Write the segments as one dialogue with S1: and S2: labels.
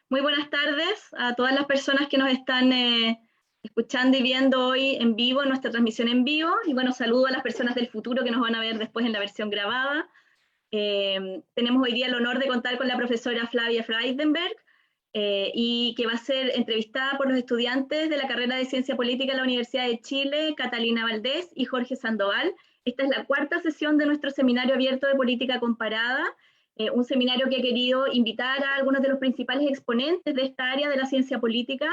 S1: Muy buenas tardes a todas las personas que nos están escuchando y viendo hoy en vivo, en nuestra transmisión en vivo. Y bueno, saludo a las personas del futuro que nos van a ver después en la versión grabada. Tenemos hoy día el honor de contar con la profesora Flavia Friedenberg, y que va a ser entrevistada por los estudiantes de la carrera de Ciencia Política en la Universidad de Chile, Catalina Valdés y Jorge Sandoval. Esta es la cuarta sesión de nuestro seminario abierto de política comparada, un seminario que ha querido invitar a algunos de los principales exponentes de esta área de la ciencia política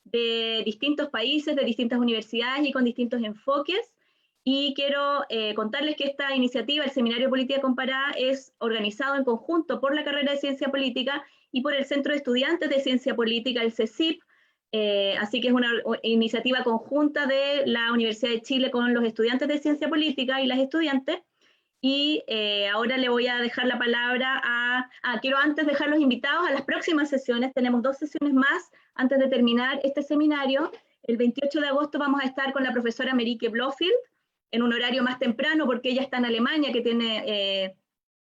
S1: de distintos países, de distintas universidades y con distintos enfoques. Y quiero contarles que esta iniciativa, el Seminario de Política Comparada, es organizado en conjunto por la carrera de Ciencia Política y por el Centro de Estudiantes de Ciencia Política, el CECIP. Así que es una iniciativa conjunta de la Universidad de Chile con los estudiantes de Ciencia Política y las estudiantes. Y ahora le voy a dejar la palabra quiero antes dejar los invitados a las próximas sesiones. Tenemos 2 sesiones más antes de terminar este seminario. El 28 de agosto vamos a estar con la profesora Merike Blofield, en un horario más temprano, porque ella está en Alemania, que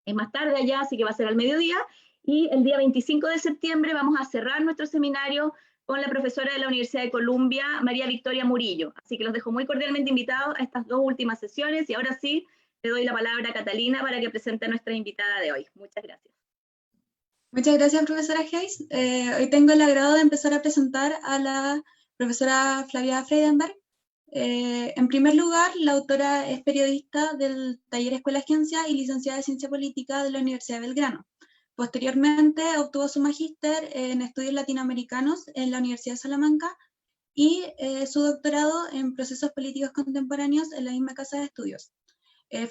S1: es más tarde allá, así que va a ser al mediodía. Y el día 25 de septiembre vamos a cerrar nuestro seminario con la profesora de la Universidad de Columbia, María Victoria Murillo. Así que los dejo muy cordialmente invitados a estas 2 últimas sesiones, y ahora sí, le doy la palabra a Catalina para que presente a nuestra invitada de hoy. Muchas gracias.
S2: Muchas gracias, profesora Hayes. Hoy tengo el agrado de empezar a presentar a la profesora Flavia Friedenberg. En primer lugar, la autora es periodista del taller Escuela Agencia y licenciada de Ciencia Política de la Universidad de Belgrano. Posteriormente obtuvo su magíster en estudios latinoamericanos en la Universidad de Salamanca y su doctorado en procesos políticos contemporáneos en la misma casa de estudios.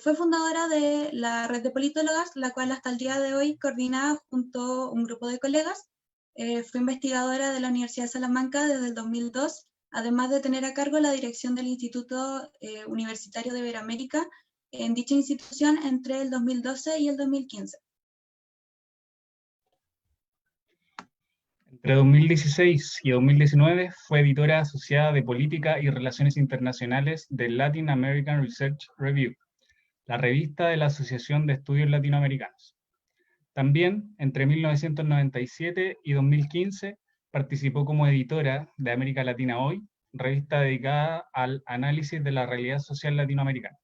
S2: Fue fundadora de la red de politólogas, la cual hasta el día de hoy coordina junto a un grupo de colegas. Fue investigadora de la Universidad de Salamanca desde el 2002, además de tener a cargo la dirección del Instituto Universitario de Iberoamérica en dicha institución entre el 2012 y el 2015.
S3: Entre 2016 y 2019 fue editora asociada de Política y Relaciones Internacionales del Latin American Research Review, la revista de la Asociación de Estudios Latinoamericanos. También, entre 1997 y 2015, participó como editora de América Latina Hoy, revista dedicada al análisis de la realidad social latinoamericana.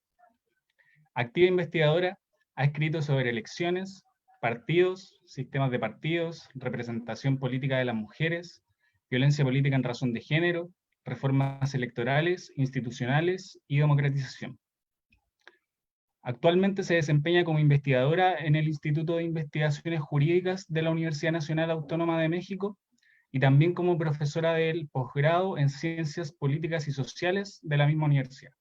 S3: Activa investigadora, ha escrito sobre elecciones, partidos, sistemas de partidos, representación política de las mujeres, violencia política en razón de género, reformas electorales, institucionales y democratización. Actualmente se desempeña como investigadora en el Instituto de Investigaciones Jurídicas de la Universidad Nacional Autónoma de México y también como profesora del posgrado en Ciencias Políticas y Sociales de la misma universidad.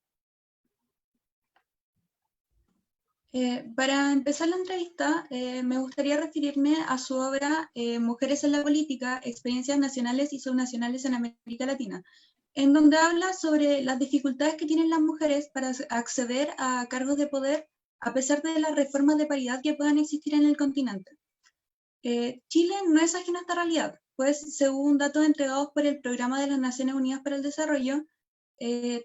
S2: Para empezar la entrevista, me gustaría referirme a su obra Mujeres en la Política, Experiencias Nacionales y Subnacionales en América Latina, en donde habla sobre las dificultades que tienen las mujeres para acceder a cargos de poder a pesar de las reformas de paridad que puedan existir en el continente. Chile no es ajeno a esta realidad, pues según datos entregados por el Programa de las Naciones Unidas para el Desarrollo,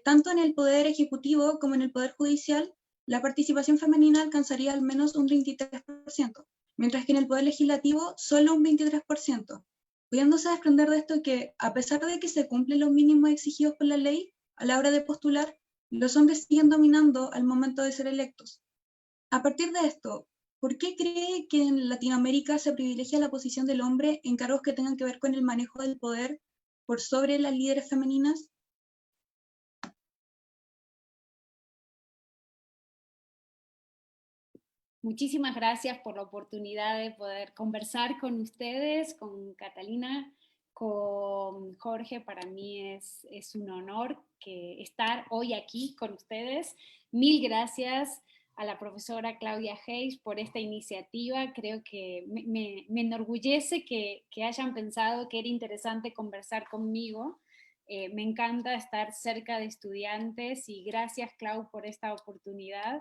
S2: tanto en el poder ejecutivo como en el poder judicial, la participación femenina alcanzaría al menos un 33%, mientras que en el poder legislativo solo un 23%, pudiéndose desprender de esto que, a pesar de que se cumplen los mínimos exigidos por la ley, a la hora de postular, los hombres siguen dominando al momento de ser electos. A partir de esto, ¿por qué cree que en Latinoamérica se privilegia la posición del hombre en cargos que tengan que ver con el manejo del poder por sobre las líderes femeninas?
S4: Muchísimas gracias por la oportunidad de poder conversar con ustedes, con Catalina, con Jorge. Para mí es un honor estar hoy aquí con ustedes. Mil gracias a la profesora Claudia Hayes por esta iniciativa. Creo que me enorgullece que hayan pensado que era interesante conversar conmigo. Me encanta estar cerca de estudiantes y gracias, Clau, por esta oportunidad.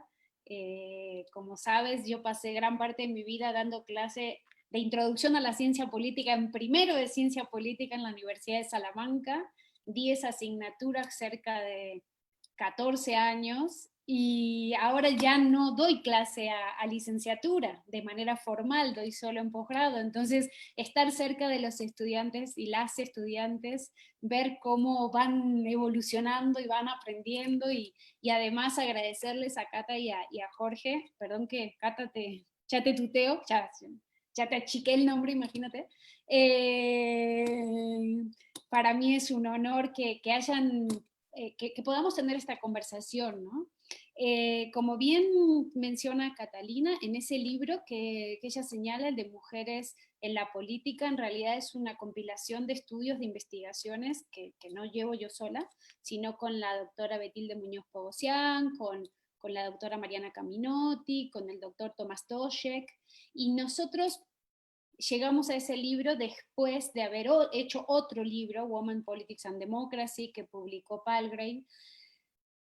S4: Como sabes, yo pasé gran parte de mi vida dando clase de introducción a la ciencia política en primero de ciencia política en la Universidad de Salamanca. Di esa asignatura cerca de 14 años y ahora ya no doy clase a licenciatura de manera formal, doy solo en posgrado. Entonces, estar cerca de los estudiantes y las estudiantes, ver cómo van evolucionando y van aprendiendo, y además agradecerles a Cata y a Jorge. Perdón que Cata ya te tuteo, ya te achiqué el nombre, imagínate. Para mí es un honor que podamos tener esta conversación, ¿no? Como bien menciona Catalina, en ese libro que ella señala, el de Mujeres en la Política, en realidad es una compilación de estudios, de investigaciones que no llevo yo sola, sino con la doctora Betilde Muñoz Pogosian, con la doctora Mariana Caminotti, con el doctor Tomás Toshek, y nosotros llegamos a ese libro después de haber hecho otro libro, Women, Politics and Democracy, que publicó Palgrave,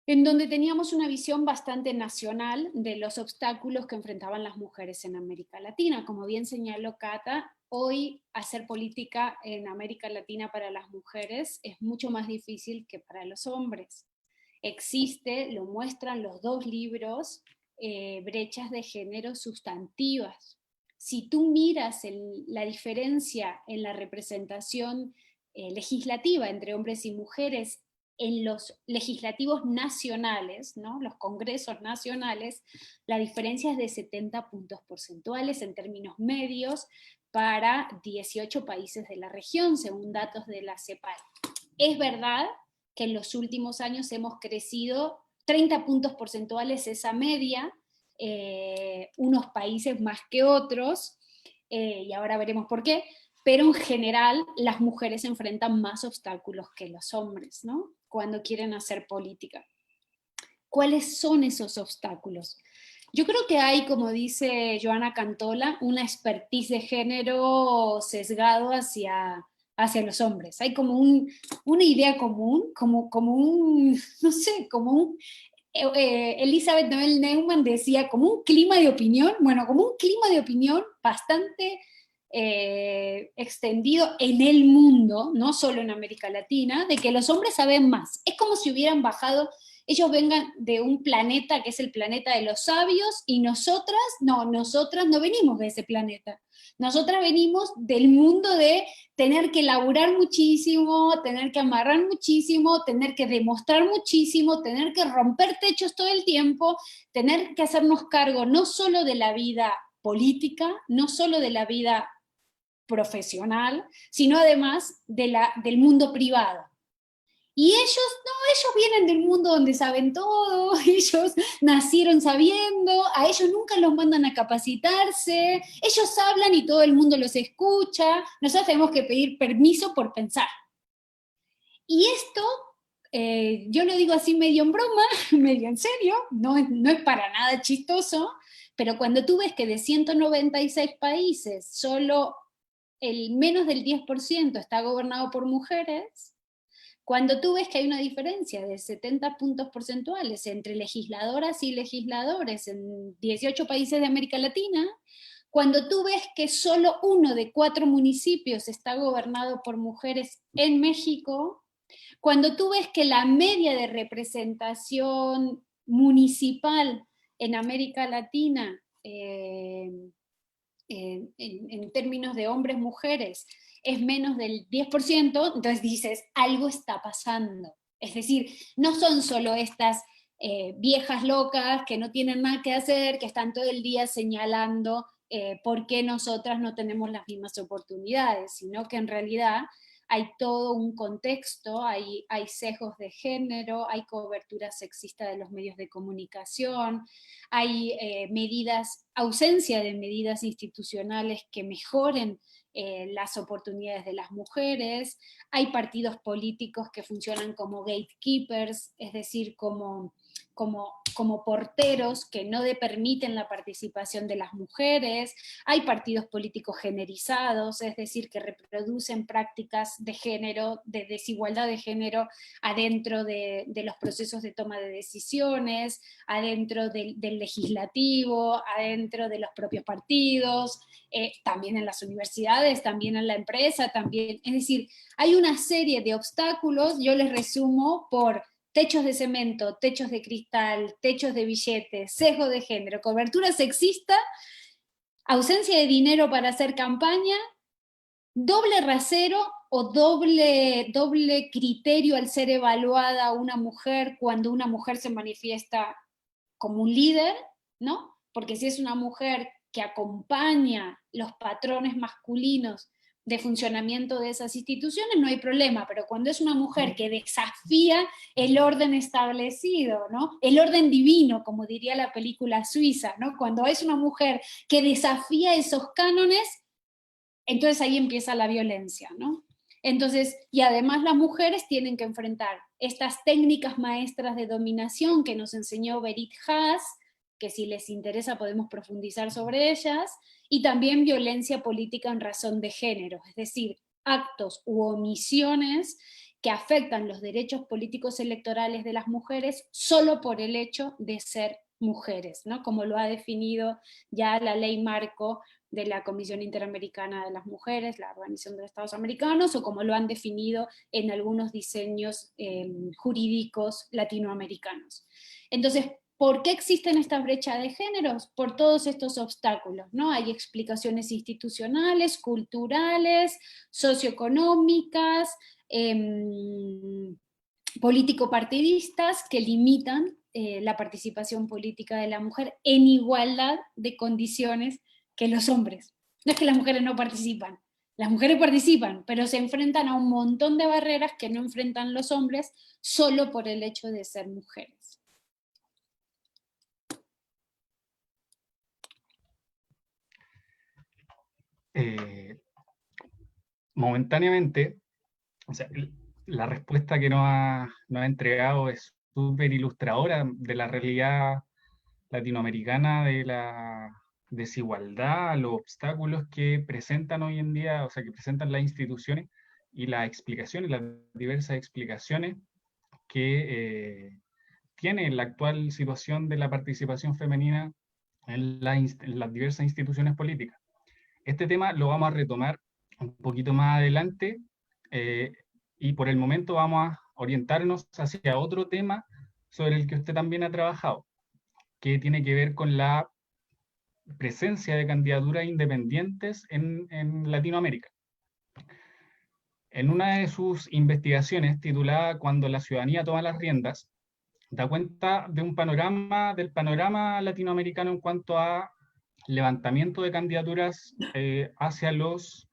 S4: en donde teníamos una visión bastante nacional de los obstáculos que enfrentaban las mujeres en América Latina. Como bien señaló Cata, hoy hacer política en América Latina para las mujeres es mucho más difícil que para los hombres. Existe, lo muestran los dos libros, brechas de género sustantivas. Si tú miras la diferencia en la representación legislativa entre hombres y mujeres en los legislativos nacionales, ¿no? Los congresos nacionales, la diferencia es de 70 puntos porcentuales en términos medios para 18 países de la región, según datos de la CEPAL. Es verdad que en los últimos años hemos crecido 30 puntos porcentuales esa media, unos países más que otros, y ahora veremos por qué, pero en general las mujeres enfrentan más obstáculos que los hombres, ¿no? Cuando quieren hacer política. ¿Cuáles son esos obstáculos? Yo creo que hay, como dice Joana Cantola, una expertise de género sesgado hacia los hombres. Hay como una idea común, como un, no sé, como un... Elizabeth Noel Neumann decía como un clima de opinión, bueno, como un clima de opinión bastante extendido en el mundo, no solo en América Latina, de que los hombres saben más. Es como si hubieran bajado, ellos vengan de un planeta que es el planeta de los sabios, y nosotras no venimos de ese planeta. Nosotras venimos del mundo de tener que laburar muchísimo, tener que amarrar muchísimo, tener que demostrar muchísimo, tener que romper techos todo el tiempo, tener que hacernos cargo no solo de la vida política, no solo de la vida profesional, sino además del mundo privado. Y ellos vienen del mundo donde saben todo, ellos nacieron sabiendo, a ellos nunca los mandan a capacitarse, ellos hablan y todo el mundo los escucha, nosotros tenemos que pedir permiso por pensar. Y esto, yo lo digo así medio en broma, medio en serio, no es para nada chistoso, pero cuando tú ves que de 196 países, solo el menos del 10% está gobernado por mujeres, cuando tú ves que hay una diferencia de 70 puntos porcentuales entre legisladoras y legisladores en 18 países de América Latina, cuando tú ves que solo 1 de 4 municipios está gobernado por mujeres en México, cuando tú ves que la media de representación municipal en América Latina, en términos de hombres, mujeres, es menos del 10%, entonces dices, algo está pasando. Es decir, no son solo estas viejas locas que no tienen nada que hacer, que están todo el día señalando por qué nosotras no tenemos las mismas oportunidades, sino que en realidad hay todo un contexto, hay sesgos de género, hay cobertura sexista de los medios de comunicación, hay ausencia de medidas institucionales que mejoren las oportunidades de las mujeres, hay partidos políticos que funcionan como gatekeepers, es decir, como porteros que no permiten la participación de las mujeres, hay partidos políticos generizados, es decir, que reproducen prácticas de género, de desigualdad de género adentro de los procesos de toma de decisiones, adentro del legislativo, adentro de los propios partidos, también en las universidades, también en la empresa, también, es decir, hay una serie de obstáculos, yo les resumo por techos de cemento, techos de cristal, techos de billetes, sesgo de género, cobertura sexista, ausencia de dinero para hacer campaña, doble rasero o doble criterio al ser evaluada una mujer cuando una mujer se manifiesta como un líder, ¿no? Porque si es una mujer que acompaña los patrones masculinos de funcionamiento de esas instituciones, no hay problema, pero cuando es una mujer que desafía el orden establecido, ¿no? El orden divino, como diría la película suiza, ¿no? Cuando es una mujer que desafía esos cánones, entonces ahí empieza la violencia, ¿no? Entonces, y además las mujeres tienen que enfrentar estas técnicas maestras de dominación que nos enseñó Berit Haas, que si les interesa podemos profundizar sobre ellas, y también violencia política en razón de género, es decir, actos u omisiones que afectan los derechos políticos electorales de las mujeres solo por el hecho de ser mujeres, ¿no? Como lo ha definido ya la ley marco de la Comisión Interamericana de las Mujeres, la Organización de los Estados Americanos, o como lo han definido en algunos diseños jurídicos latinoamericanos. Entonces, ¿por qué existen estas brechas de géneros? Por todos estos obstáculos, ¿no? Hay explicaciones institucionales, culturales, socioeconómicas, político-partidistas que limitan la participación política de la mujer en igualdad de condiciones que los hombres. No es que las mujeres no participan, las mujeres participan, pero se enfrentan a un montón de barreras que no enfrentan los hombres solo por el hecho de ser mujeres.
S3: Momentáneamente, o sea, la respuesta que nos ha entregado es súper ilustradora de la realidad latinoamericana, de la desigualdad, los obstáculos que presentan hoy en día, o sea, que presentan las instituciones y las explicaciones, las diversas explicaciones que tiene la actual situación de la participación femenina en las diversas instituciones políticas. Este tema lo vamos a retomar un poquito más adelante y por el momento vamos a orientarnos hacia otro tema sobre el que usted también ha trabajado, que tiene que ver con la presencia de candidaturas independientes en Latinoamérica. En una de sus investigaciones, titulada Cuando la ciudadanía toma las riendas, da cuenta de del panorama latinoamericano en cuanto a levantamiento de candidaturas hacia los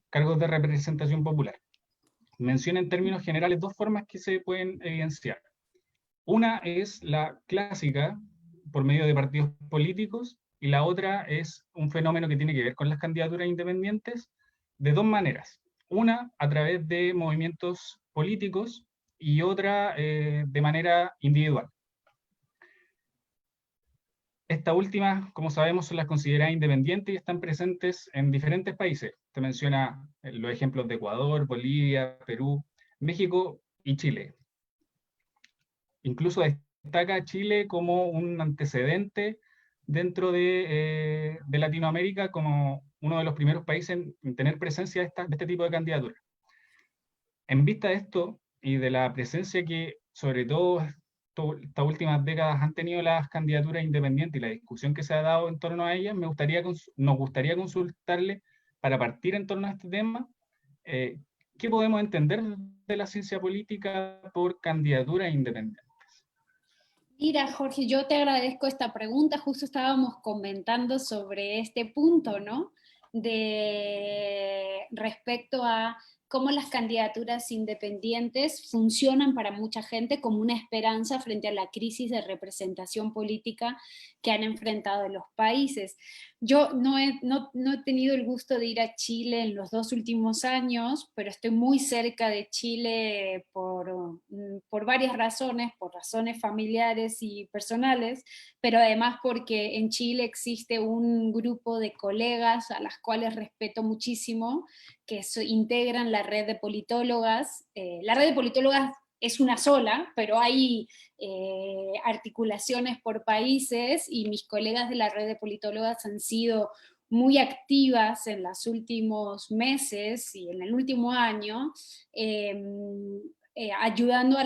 S3: cargos de representación popular. Menciona en términos generales dos formas que se pueden evidenciar. Una es la clásica, por medio de partidos políticos, y la otra es un fenómeno que tiene que ver con las candidaturas independientes de dos maneras. Una, a través de movimientos políticos, y otra de manera individual. Estas últimas, como sabemos, son las consideradas independientes y están presentes en diferentes países. Te menciona los ejemplos de Ecuador, Bolivia, Perú, México y Chile. Incluso destaca Chile como un antecedente dentro de Latinoamérica, como uno de los primeros países en tener presencia de este tipo de candidaturas. En vista de esto y de la presencia que, sobre todo, estas últimas décadas han tenido las candidaturas independientes y la discusión que se ha dado en torno a ellas, nos gustaría consultarle, para partir en torno a este tema, ¿qué podemos entender de la ciencia política por candidaturas independientes?
S4: Mira, Jorge, yo te agradezco esta pregunta. Justo estábamos comentando sobre este punto, ¿no? De respecto a cómo las candidaturas independientes funcionan para mucha gente como una esperanza frente a la crisis de representación política que han enfrentado los países. Yo no he tenido el gusto de ir a Chile en los 2 últimos años, pero estoy muy cerca de Chile por varias razones, por razones familiares y personales, pero además porque en Chile existe un grupo de colegas a las cuales respeto muchísimo, que integran la red de politólogas. La red de politólogas es una sola, pero hay articulaciones por países y mis colegas de la red de politólogas han sido muy activas en los últimos meses y en el último año, ayudando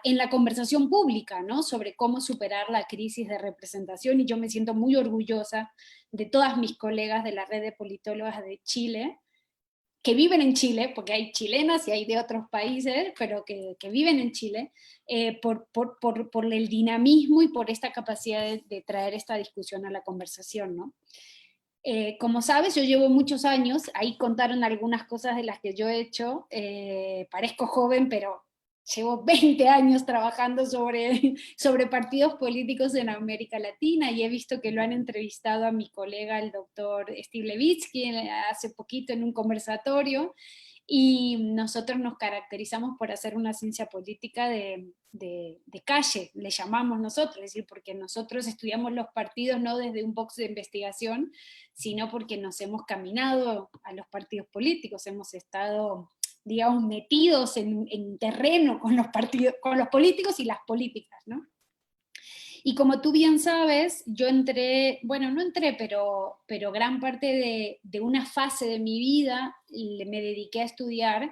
S4: en la conversación pública, ¿no? Sobre cómo superar la crisis de representación, y yo me siento muy orgullosa de todas mis colegas de la red de politólogas de Chile, que viven en Chile, porque hay chilenas y hay de otros países, pero que viven en Chile, por el dinamismo y por esta capacidad de traer esta discusión a la conversación, ¿no? Como sabes, yo llevo muchos años, ahí contaron algunas cosas de las que yo he hecho, parezco joven, pero llevo 20 años trabajando sobre partidos políticos en América Latina, y he visto que lo han entrevistado a mi colega, el doctor Steve Levitsky, hace poquito en un conversatorio, y nosotros nos caracterizamos por hacer una ciencia política de calle, le llamamos nosotros, es decir, porque nosotros estudiamos los partidos no desde un box de investigación, sino porque nos hemos caminado a los partidos políticos, hemos estado, digamos, metidos en terreno con los partidos, con los políticos y las políticas, ¿no? Y como tú bien sabes, yo entré, bueno, no entré, pero gran parte de una fase de mi vida me dediqué a estudiar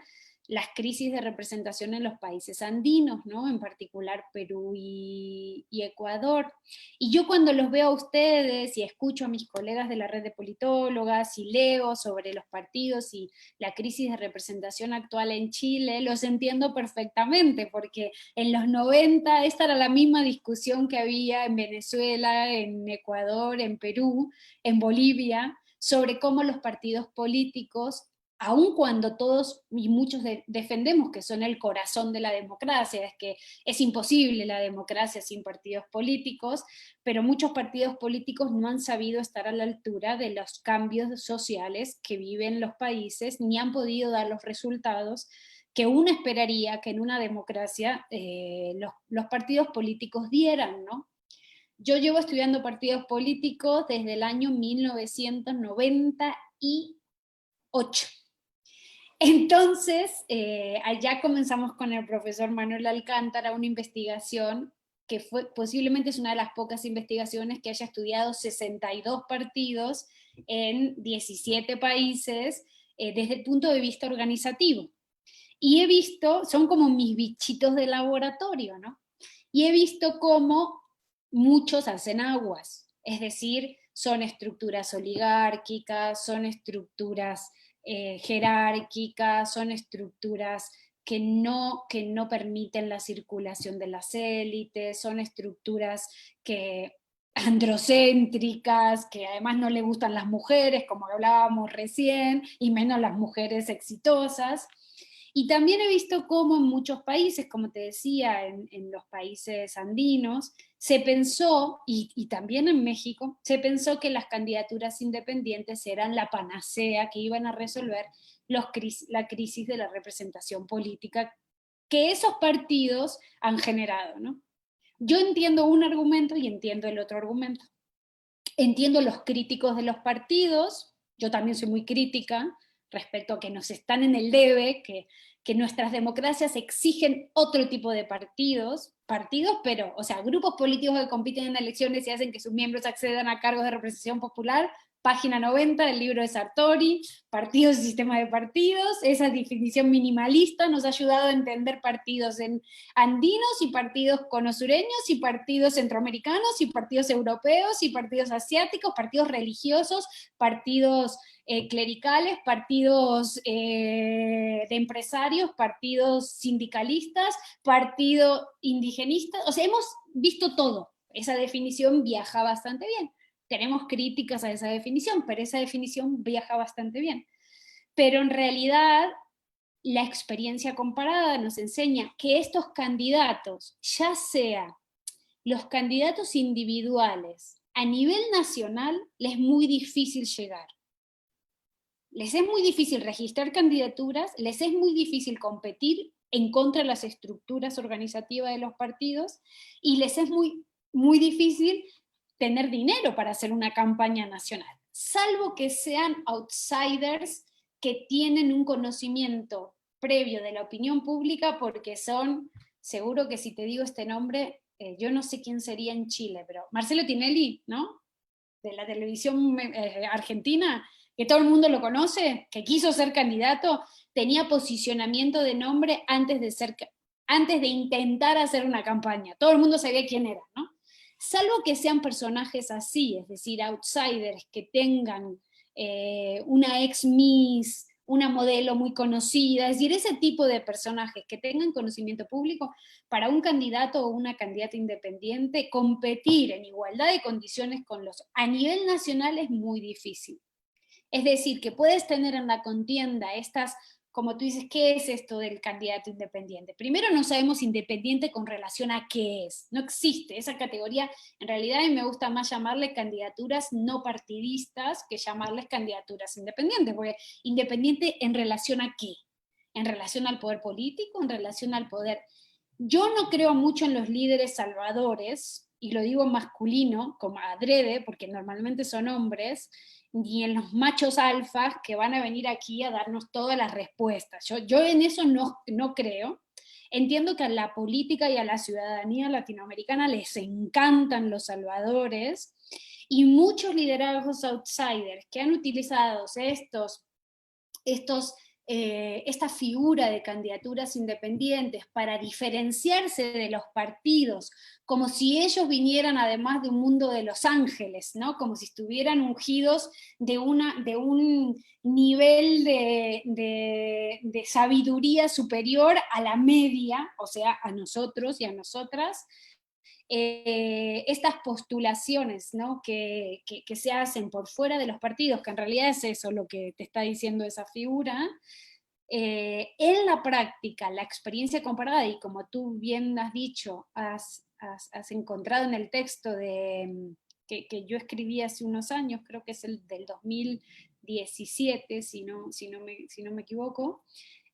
S4: las crisis de representación en los países andinos, ¿no? En particular Perú y Ecuador. Y yo cuando los veo a ustedes y escucho a mis colegas de la red de politólogas y leo sobre los partidos y la crisis de representación actual en Chile, los entiendo perfectamente, porque en los 90 esta era la misma discusión que había en Venezuela, en Ecuador, en Perú, en Bolivia, sobre cómo los partidos políticos, aun cuando todos y muchos defendemos que son el corazón de la democracia, es que es imposible la democracia sin partidos políticos, pero muchos partidos políticos no han sabido estar a la altura de los cambios sociales que viven los países, ni han podido dar los resultados que uno esperaría que en una democracia los partidos políticos dieran, ¿no? Yo llevo estudiando partidos políticos desde el año 1998. Entonces, allá comenzamos con el profesor Manuel Alcántara una investigación que posiblemente es una de las pocas investigaciones que haya estudiado 62 partidos en 17 países desde el punto de vista organizativo. Y he visto, son como mis bichitos de laboratorio, ¿no? Y he visto cómo muchos hacen aguas, es decir, son estructuras oligárquicas, son estructuras jerárquicas, son estructuras que no permiten la circulación de las élites, son estructuras androcéntricas, que además no le gustan las mujeres, como hablábamos recién, y menos las mujeres exitosas. Y también he visto cómo en muchos países, como te decía, en los países andinos, se pensó, y también en México, se pensó que las candidaturas independientes eran la panacea que iban a resolver la crisis de la representación política que esos partidos han generado, ¿no? Yo entiendo un argumento y entiendo el otro argumento. Entiendo los críticos de los partidos, yo también soy muy crítica respecto a que nos están en el debe, que nuestras democracias exigen otro tipo de partidos, pero, o sea, grupos políticos que compiten en elecciones y hacen que sus miembros accedan a cargos de representación popular, página 90 del libro de Sartori, partidos y sistema de partidos, esa definición minimalista nos ha ayudado a entender partidos andinos y partidos conosureños y partidos centroamericanos y partidos europeos y partidos asiáticos, partidos religiosos, partidos clericales, partidos de empresarios, partidos sindicalistas, partido indigenista, o sea, hemos visto todo, esa definición viaja bastante bien. Tenemos críticas a esa definición, pero esa definición viaja bastante bien. Pero en realidad, la experiencia comparada nos enseña que estos candidatos, ya sea los candidatos individuales a nivel nacional, les es muy difícil llegar. Les es muy difícil registrar candidaturas, les es muy difícil competir en contra de las estructuras organizativas de los partidos, y les es muy, muy difícil tener dinero para hacer una campaña nacional, salvo que sean outsiders que tienen un conocimiento previo de la opinión pública, porque son, seguro que si te digo este nombre, yo no sé quién sería en Chile, pero Marcelo Tinelli, ¿no? De la televisión argentina, que todo el mundo lo conoce, que quiso ser candidato, tenía posicionamiento de nombre antes de intentar hacer una campaña. Todo el mundo sabía quién era, ¿no? Salvo que sean personajes así, es decir, outsiders que tengan una ex Miss, una modelo muy conocida, es decir, ese tipo de personajes que tengan conocimiento público, para un candidato o una candidata independiente, competir en igualdad de condiciones con los a nivel nacional es muy difícil. Es decir, que puedes tener en la contienda estas, como tú dices, ¿qué es esto del candidato independiente? Primero, no sabemos independiente con relación a qué es. No existe esa categoría. En realidad, a mí me gusta más llamarle candidaturas no partidistas que llamarles candidaturas independientes, porque independiente en relación a qué. En relación al poder político, en relación al poder. Yo no creo mucho en los líderes salvadores, y lo digo masculino, como adrede, porque normalmente son hombres, ni en los machos alfas que van a venir aquí a darnos todas las respuestas. Yo en eso no creo. Entiendo que a la política y a la ciudadanía latinoamericana les encantan los salvadores, y muchos liderazgos outsiders que han utilizado esta figura de candidaturas independientes para diferenciarse de los partidos, como si ellos vinieran además de un mundo de Los Ángeles, ¿no? Como si estuvieran ungidos de un nivel de sabiduría superior a la media, o sea, a nosotros y a nosotras. Estas postulaciones, ¿no? que se hacen por fuera de los partidos, que en realidad es eso lo que te está diciendo esa figura, en la práctica, la experiencia comparada, y como tú bien has dicho, has encontrado en el texto que yo escribí hace unos años, creo que es el del 2017, si no me equivoco,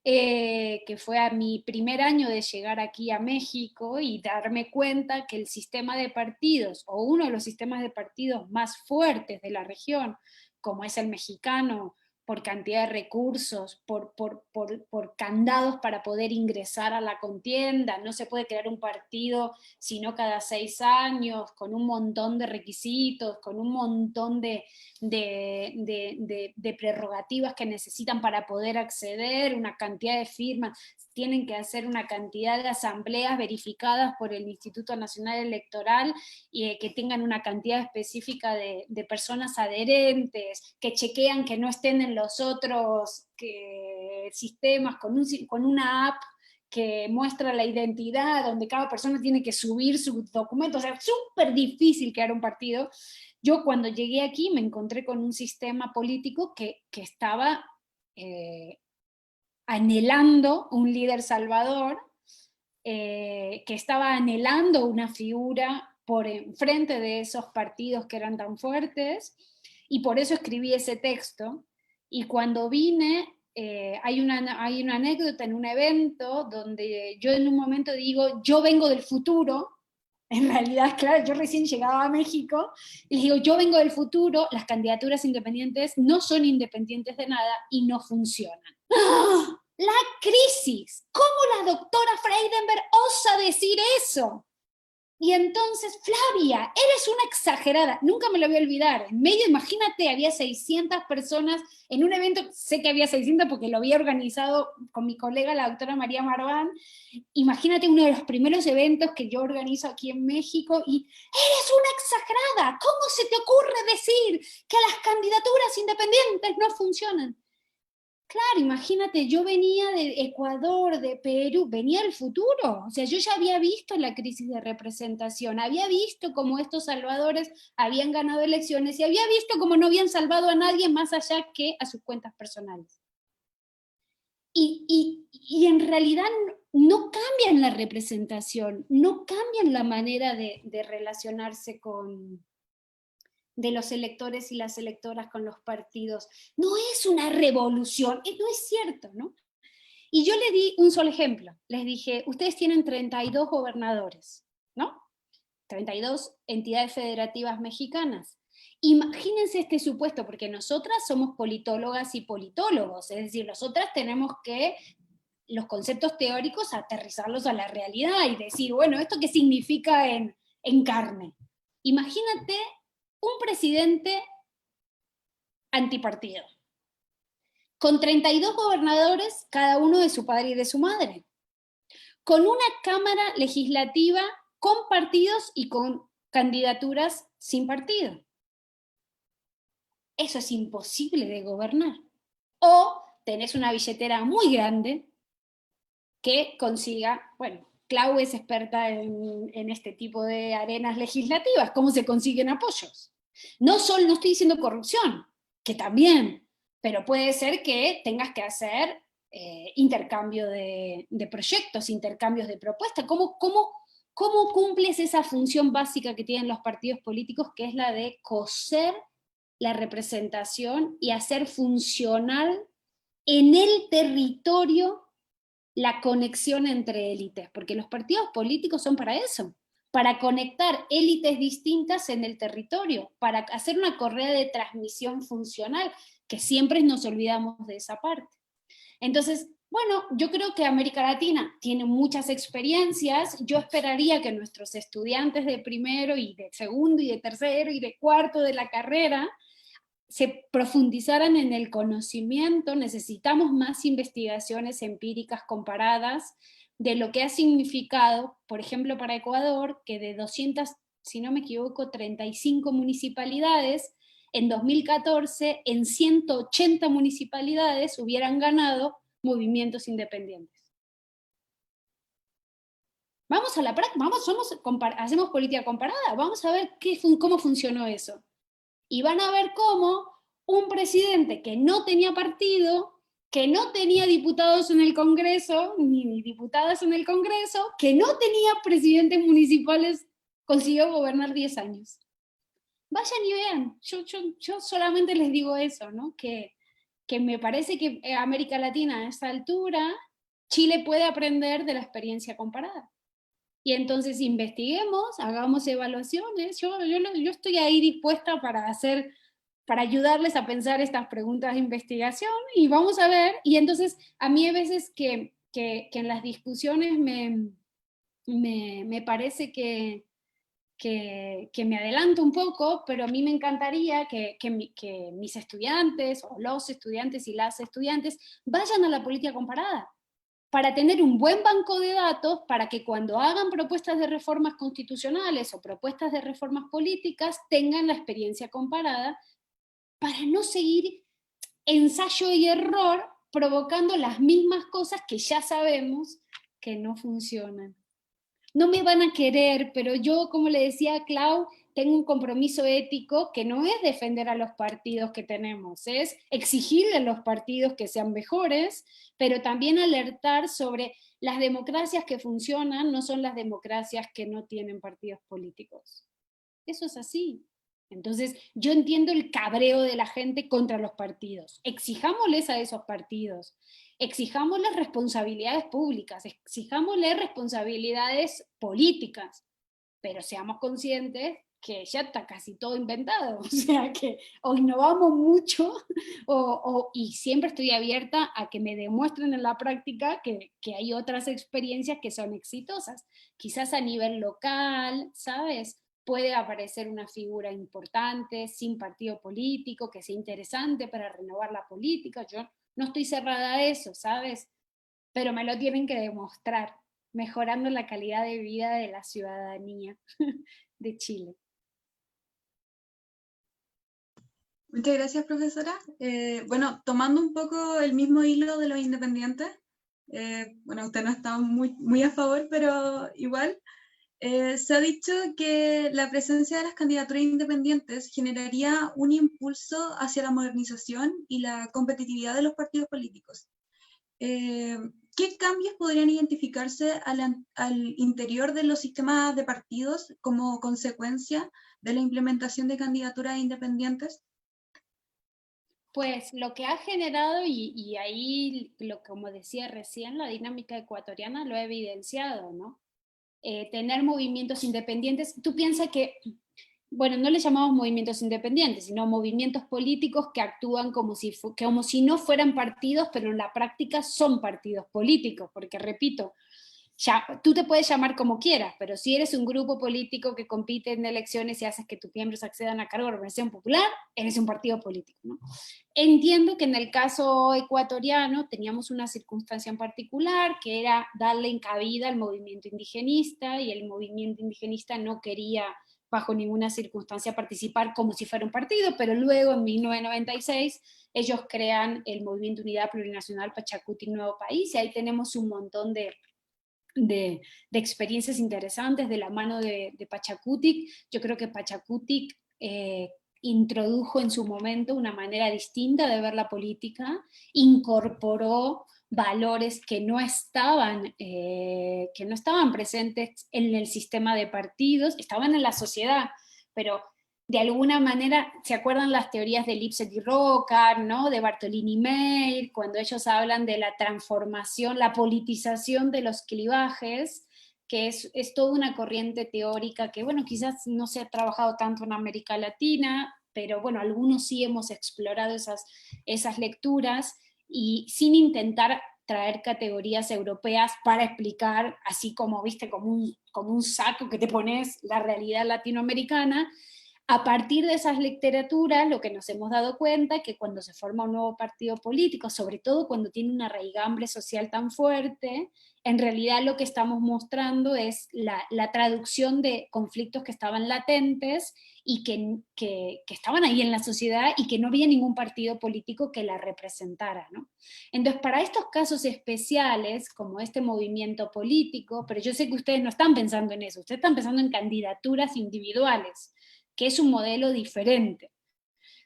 S4: que fue a mi primer año de llegar aquí a México y darme cuenta que el sistema de partidos, o uno de los sistemas de partidos más fuertes de la región, como es el mexicano, por cantidad de recursos, por candados para poder ingresar a la contienda, no se puede crear un partido sino cada 6 años, con un montón de requisitos, con un montón de prerrogativas que necesitan para poder acceder, una cantidad de firmas, tienen que hacer una cantidad de asambleas verificadas por el Instituto Nacional Electoral, y que tengan una cantidad específica de personas adherentes, que chequean que no estén en los otros sistemas, con una app que muestra la identidad, donde cada persona tiene que subir sus documentos. O sea, es súper difícil crear un partido. Yo cuando llegué aquí me encontré con un sistema político que estaba anhelando un líder salvador, que estaba anhelando una figura por enfrente de esos partidos que eran tan fuertes, y por eso escribí ese texto. Y cuando vine, hay una anécdota en un evento donde yo en un momento digo, yo vengo del futuro. En realidad, claro, yo recién llegaba a México, y les digo, yo vengo del futuro, las candidaturas independientes no son independientes de nada y no funcionan. ¡Ah! La crisis. ¿Cómo la doctora Freidenberg osa decir eso? Y entonces, Flavia, eres una exagerada. Nunca me lo voy a olvidar. En medio, imagínate, había 600 personas en un evento, sé que había 600 porque lo había organizado con mi colega, la doctora María Marván. Imagínate, uno de los primeros eventos que yo organizo aquí en México, y eres una exagerada. ¿Cómo se te ocurre decir que las candidaturas independientes no funcionan? Claro, imagínate, yo venía de Ecuador, de Perú, venía del futuro. O sea, yo ya había visto la crisis de representación, había visto cómo estos salvadores habían ganado elecciones, y había visto cómo no habían salvado a nadie más allá que a sus cuentas personales. Y en realidad no cambian la representación, no cambian la manera de relacionarse de los electores y las electoras con los partidos. No es una revolución, no es cierto, ¿no? Y yo le di un solo ejemplo. Les dije, ustedes tienen 32 gobernadores, ¿no? 32 entidades federativas mexicanas. Imagínense este supuesto, porque nosotras somos politólogas y politólogos, es decir, nosotras tenemos que los conceptos teóricos aterrizarlos a la realidad y decir, bueno, ¿esto qué significa en carne? Imagínate un presidente antipartido, con 32 gobernadores, cada uno de su padre y de su madre, con una cámara legislativa con partidos y con candidaturas sin partido. Eso es imposible de gobernar. O tenés una billetera muy grande que consiga, bueno, Clau es experta en este tipo de arenas legislativas, cómo se consiguen apoyos. No estoy diciendo corrupción, que también, pero puede ser que tengas que hacer intercambio de proyectos, intercambios de propuestas. ¿Cómo cumples esa función básica que tienen los partidos políticos, que es la de coser la representación y hacer funcional en el territorio la conexión entre élites? Porque los partidos políticos son para eso, para conectar élites distintas en el territorio, para hacer una correa de transmisión funcional, que siempre nos olvidamos de esa parte. Entonces, bueno, yo creo que América Latina tiene muchas experiencias. Yo esperaría que nuestros estudiantes de primero y de segundo y de tercero y de cuarto de la carrera se profundizaran en el conocimiento. Necesitamos más investigaciones empíricas comparadas de lo que ha significado, por ejemplo, para Ecuador, que de 200, si no me equivoco, 35 municipalidades, en 2014, en 180 municipalidades hubieran ganado movimientos independientes. Vamos a la práctica, hacemos política comparada, vamos a ver cómo funcionó eso. Y van a ver cómo un presidente que no tenía partido, que no tenía diputados en el Congreso, ni diputadas en el Congreso, que no tenía presidentes municipales, consiguió gobernar 10 años. Vayan y vean, yo solamente les digo eso, ¿no? Que me parece que América Latina a esta altura, Chile puede aprender de la experiencia comparada. Y entonces investiguemos, hagamos evaluaciones. Yo estoy ahí dispuesta para ayudarles a pensar estas preguntas de investigación, y vamos a ver. Y entonces a mí hay veces que en las discusiones me parece que me adelanto un poco, pero a mí me encantaría que mis estudiantes, o los estudiantes y las estudiantes, vayan a la política comparada, para tener un buen banco de datos, para que cuando hagan propuestas de reformas constitucionales o propuestas de reformas políticas, tengan la experiencia comparada, para no seguir ensayo y error, provocando las mismas cosas que ya sabemos que no funcionan. No me van a querer, pero yo, como le decía a Clau, tengo un compromiso ético que no es defender a los partidos que tenemos, es exigirle a los partidos que sean mejores, pero también alertar sobre las democracias que funcionan, no son las democracias que no tienen partidos políticos. Eso es así. Entonces, yo entiendo el cabreo de la gente contra los partidos. Exijámosles a esos partidos, exijámosles responsabilidades públicas, exijámosles responsabilidades políticas, pero seamos conscientes que ya está casi todo inventado, o sea que o innovamos mucho, y siempre estoy abierta a que me demuestren en la práctica que hay otras experiencias que son exitosas, quizás a nivel local, ¿sabes? Puede aparecer una figura importante, sin partido político, que sea interesante para renovar la política. Yo no estoy cerrada a eso, ¿sabes? Pero me lo tienen que demostrar, mejorando la calidad de vida de la ciudadanía de Chile.
S2: Muchas gracias, profesora. Bueno, tomando un poco el mismo hilo de los independientes, bueno, usted no está muy a favor, pero igual, se ha dicho que la presencia de las candidaturas independientes generaría un impulso hacia la modernización y la competitividad de los partidos políticos. ¿Qué cambios podrían identificarse al interior de los sistemas de partidos como consecuencia de la implementación de candidaturas independientes?
S4: Pues lo que ha generado, y ahí, como decía recién, la dinámica ecuatoriana lo ha evidenciado, ¿no? Tener movimientos independientes, tú piensas que, bueno, no les llamamos movimientos independientes, sino movimientos políticos que actúan como si no fueran partidos, pero en la práctica son partidos políticos, porque repito, tú te puedes llamar como quieras, pero si eres un grupo político que compite en elecciones y haces que tus miembros accedan a cargo de representación popular, eres un partido político, ¿no? Entiendo que en el caso ecuatoriano teníamos una circunstancia en particular, que era darle cabida al movimiento indigenista, y el movimiento indigenista no quería bajo ninguna circunstancia participar como si fuera un partido, pero luego en 1996 ellos crean el Movimiento Unidad Plurinacional Pachakutik Nuevo País, y ahí tenemos un montón de experiencias interesantes de la mano de Pachakutik. Yo creo que Pachakutik introdujo en su momento una manera distinta de ver la política, incorporó valores que no estaban presentes en el sistema de partidos, estaban en la sociedad, pero de alguna manera, ¿se acuerdan las teorías de Lipset y Rocard, ¿no? De Bartolini Meir, cuando ellos hablan de la transformación, la politización de los clivajes, que es toda una corriente teórica que, bueno, quizás no se ha trabajado tanto en América Latina, pero bueno, algunos sí hemos explorado esas lecturas, y sin intentar traer categorías europeas para explicar, así como, viste, como un saco que te pones la realidad latinoamericana. A partir de esas literaturas, lo que nos hemos dado cuenta es que cuando se forma un nuevo partido político, sobre todo cuando tiene una raigambre social tan fuerte, en realidad lo que estamos mostrando es la traducción de conflictos que estaban latentes y que estaban ahí en la sociedad, y que no había ningún partido político que la representara, ¿no? Entonces, para estos casos especiales, como este movimiento político, pero yo sé que ustedes no están pensando en eso, ustedes están pensando en candidaturas individuales, que es un modelo diferente.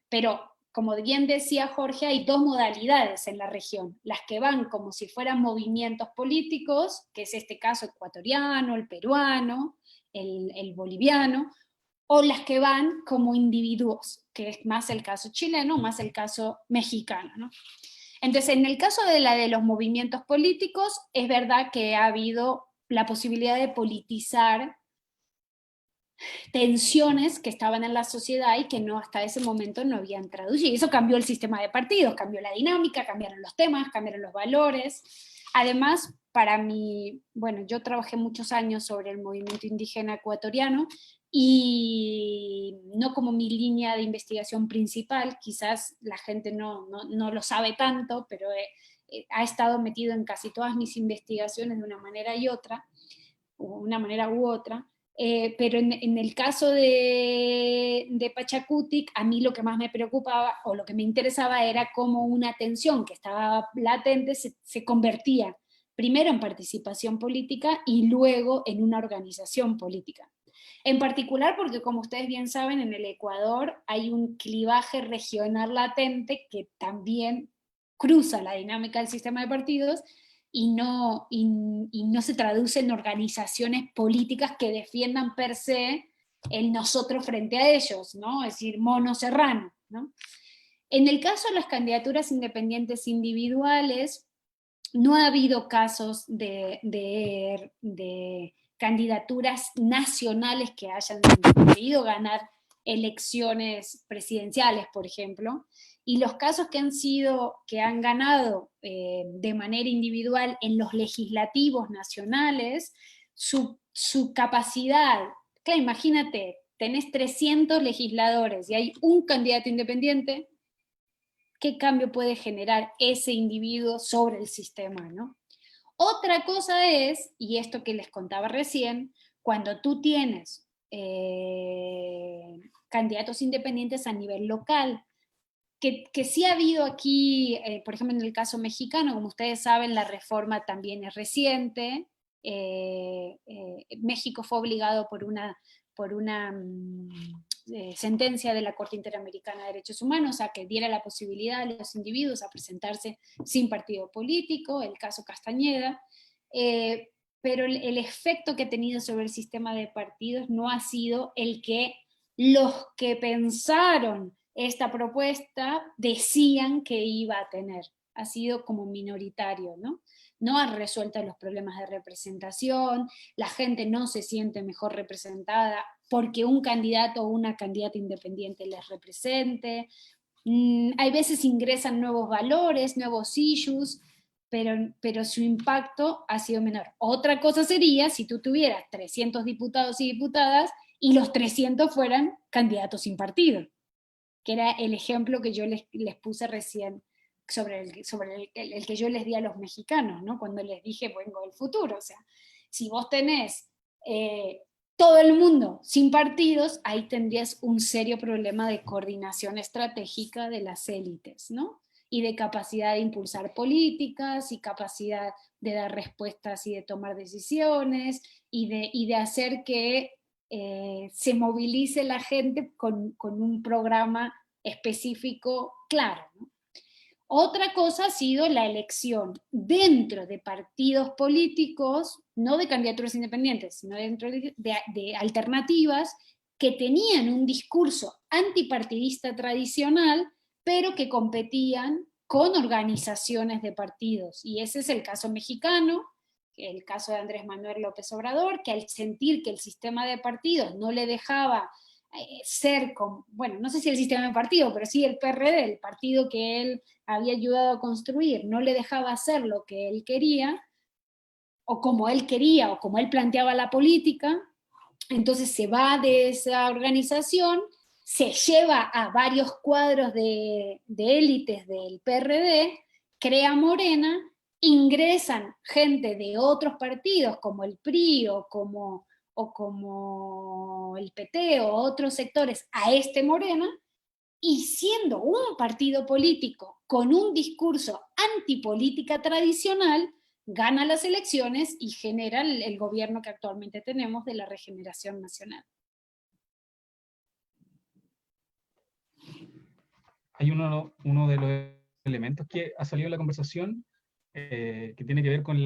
S4: Pero, como bien decía Jorge, hay dos modalidades en la región: las que van como si fueran movimientos políticos, que es este caso ecuatoriano, el peruano, el boliviano, o las que van como individuos, que es más el caso chileno, más el caso mexicano, ¿no? Entonces, en el caso de los movimientos políticos, es verdad que ha habido la posibilidad de politizar tensiones que estaban en la sociedad y que no, hasta ese momento no habían traducido. Y eso cambió el sistema de partidos, cambió la dinámica, cambiaron los temas, cambiaron los valores. Además, para mí, bueno, yo trabajé muchos años sobre el movimiento indígena ecuatoriano, y no como mi línea de investigación principal, quizás la gente no lo sabe tanto, pero ha estado metido en casi todas mis investigaciones de una manera u otra. Pero en el caso de Pachakutik, a mí lo que más me preocupaba, o lo que me interesaba, era cómo una tensión que estaba latente se convertía primero en participación política y luego en una organización política. En particular porque, como ustedes bien saben, en el Ecuador hay un clivaje regional latente que también cruza la dinámica del sistema de partidos, y no se traduce en organizaciones políticas que defiendan per se el nosotros frente a ellos, ¿no? Es decir, mono serrano, ¿no? En el caso de las candidaturas independientes individuales, no ha habido casos de candidaturas nacionales que hayan podido ganar elecciones presidenciales, por ejemplo, y los casos que han ganado de manera individual en los legislativos nacionales, su capacidad, claro, imagínate, tenés 300 legisladores y hay un candidato independiente, ¿qué cambio puede generar ese individuo sobre el sistema, ¿no? Otra cosa es, y esto que les contaba recién, cuando tú tienes candidatos independientes a nivel local, que sí ha habido aquí, por ejemplo, en el caso mexicano, como ustedes saben, la reforma también es reciente. México fue obligado por una sentencia de la Corte Interamericana de Derechos Humanos a que diera la posibilidad a los individuos a presentarse sin partido político, el caso Castañeda, pero el efecto que ha tenido sobre el sistema de partidos no ha sido el que los que pensaron esta propuesta decían que iba a tener. Ha sido como minoritario, ¿no? No ha resuelto los problemas de representación, la gente no se siente mejor representada porque un candidato o una candidata independiente les represente. Hay veces ingresan nuevos valores, nuevos issues, pero su impacto ha sido menor. Otra cosa sería si tú tuvieras 300 diputados y diputadas y los 300 fueran candidatos sin partido, que era el ejemplo que yo les puse recién sobre el que yo les di a los mexicanos, ¿no? Cuando les dije, vengo del futuro. O sea, si vos tenés todo el mundo sin partidos, ahí tendrías un serio problema de coordinación estratégica de las élites, ¿no? Y de capacidad de impulsar políticas, y capacidad de dar respuestas y de tomar decisiones, y de hacer que se movilice la gente con un programa específico claro, ¿no? Otra cosa ha sido la elección dentro de partidos políticos, no de candidaturas independientes, sino dentro de alternativas que tenían un discurso antipartidista tradicional, pero que competían con organizaciones de partidos. Y ese es el caso mexicano, el caso de Andrés Manuel López Obrador, que al sentir que el sistema de partidos no le dejaba ser, bueno, no sé si el sistema de partido, pero sí el PRD, el partido que él había ayudado a construir, no le dejaba hacer lo que él quería, o como él quería, o como él planteaba la política, entonces se va de esa organización, se lleva a varios cuadros de élites del PRD, crea Morena, ingresan gente de otros partidos como el PRI o como el PT o otros sectores a este Morena, y siendo un partido político con un discurso antipolítica tradicional, gana las elecciones y genera el gobierno que actualmente tenemos de la regeneración nacional.
S3: Hay uno de los elementos que ha salido en la conversación que tiene que ver con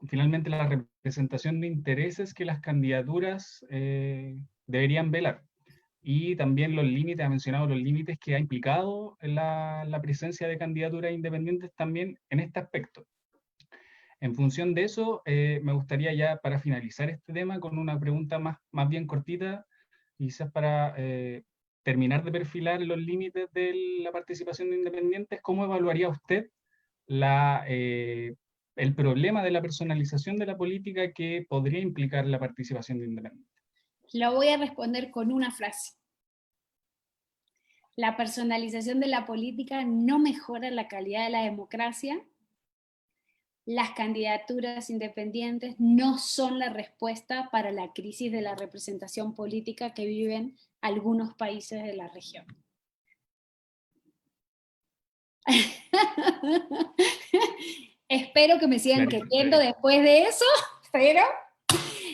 S3: finalmente la representación de intereses que las candidaturas deberían velar. Y también los límites, ha mencionado los límites que ha implicado la presencia de candidaturas independientes también en este aspecto. En función de eso, me gustaría ya para finalizar este tema con una pregunta más bien cortita, quizás para terminar de perfilar los límites de la participación de independientes. ¿Cómo evaluaría usted el problema de la personalización de la política que podría implicar la participación de independientes?
S4: Lo voy a responder con una frase. La personalización de la política no mejora la calidad de la democracia. Las candidaturas independientes no son la respuesta para la crisis de la representación política que viven algunos países de la región. Espero que me sigan queriendo después de eso, pero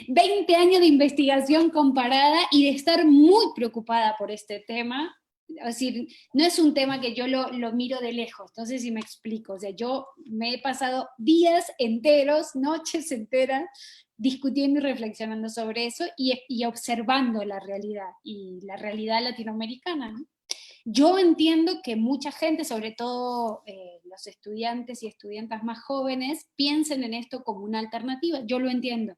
S4: 20 años de investigación comparada y de estar muy preocupada por este tema. Es decir, no es un tema que yo lo miro de lejos, no sé si me explico. O sea, yo me he pasado días enteros, noches enteras, discutiendo y reflexionando sobre eso y observando la realidad, y la realidad latinoamericana, ¿no? Yo entiendo que mucha gente, sobre todo los estudiantes y estudiantas más jóvenes, piensen en esto como una alternativa. Yo lo entiendo.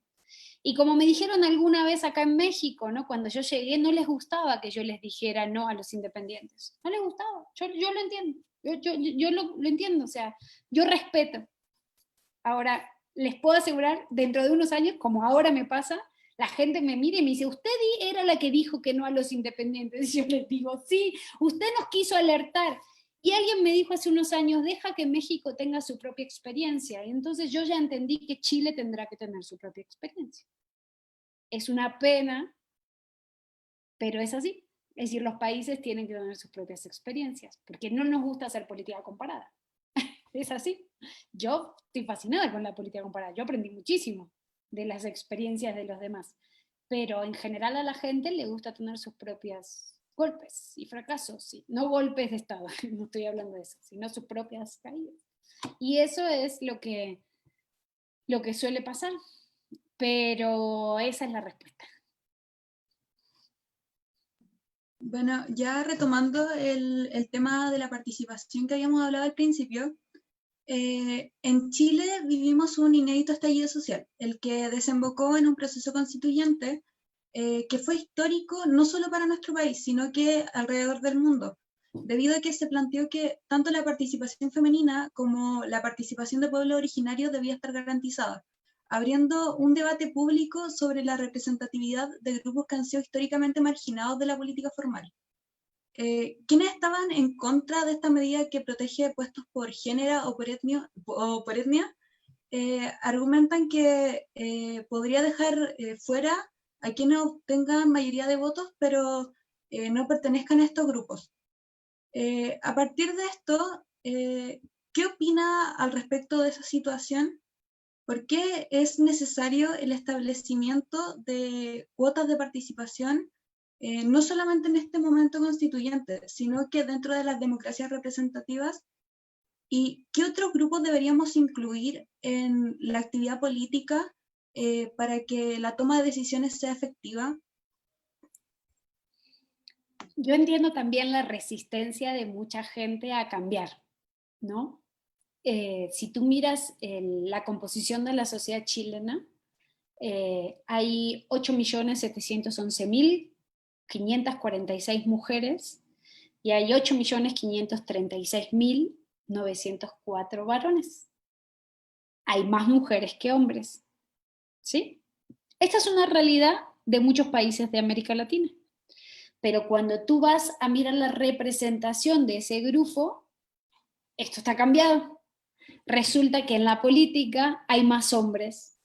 S4: Y como me dijeron alguna vez acá en México, ¿no? Cuando yo llegué, no les gustaba que yo les dijera no a los independientes. No les gustaba. Yo lo entiendo. Yo lo entiendo. O sea, yo respeto. Ahora, les puedo asegurar, dentro de unos años, como ahora me pasa, la gente me mira y me dice, usted era la que dijo que no a los independientes. Y yo les digo, sí, usted nos quiso alertar. Y alguien me dijo hace unos años, deja que México tenga su propia experiencia. Y entonces yo ya entendí que Chile tendrá que tener su propia experiencia. Es una pena, pero es así. Es decir, los países tienen que tener sus propias experiencias, porque no nos gusta hacer política comparada. Es así. Yo estoy fascinada con la política comparada. Yo aprendí muchísimo de las experiencias de los demás. Pero en general a la gente le gusta tener sus propios golpes y fracasos. ¿Sí? No golpes de Estado, no estoy hablando de eso, sino sus propias caídas. Y eso es lo que suele pasar. Pero esa es la respuesta.
S2: Bueno, ya retomando el tema de la participación que habíamos hablado al principio, en Chile vivimos un inédito estallido social, el que desembocó en un proceso constituyente que fue histórico no solo para nuestro país, sino que alrededor del mundo. debido a que se planteó que tanto la participación femenina como la participación de pueblos originarios debía estar garantizada, abriendo un debate público sobre la representatividad de grupos que han sido históricamente marginados de la política formal. ¿Quiénes estaban en contra de esta medida que protege puestos por género o por etnia? Argumentan que podría dejar fuera a quienes obtengan mayoría de votos, pero no pertenezcan a estos grupos. A partir de esto, ¿qué opina al respecto de esa situación? ¿Por qué es necesario el establecimiento de cuotas de participación, no solamente en este momento constituyente, sino que dentro de las democracias representativas? ¿Y qué otros grupos deberíamos incluir en la actividad política para que la toma de decisiones sea efectiva?
S4: Yo entiendo también la resistencia de mucha gente a cambiar, ¿no? Si tú miras la composición de la sociedad chilena, hay 8.711.546 mujeres y hay 8.536.904 varones. Hay más mujeres que hombres, ¿sí? Esta es una realidad de muchos países de América Latina. Pero cuando tú vas a mirar la representación de ese grupo, esto está cambiado. Resulta que en la política hay más hombres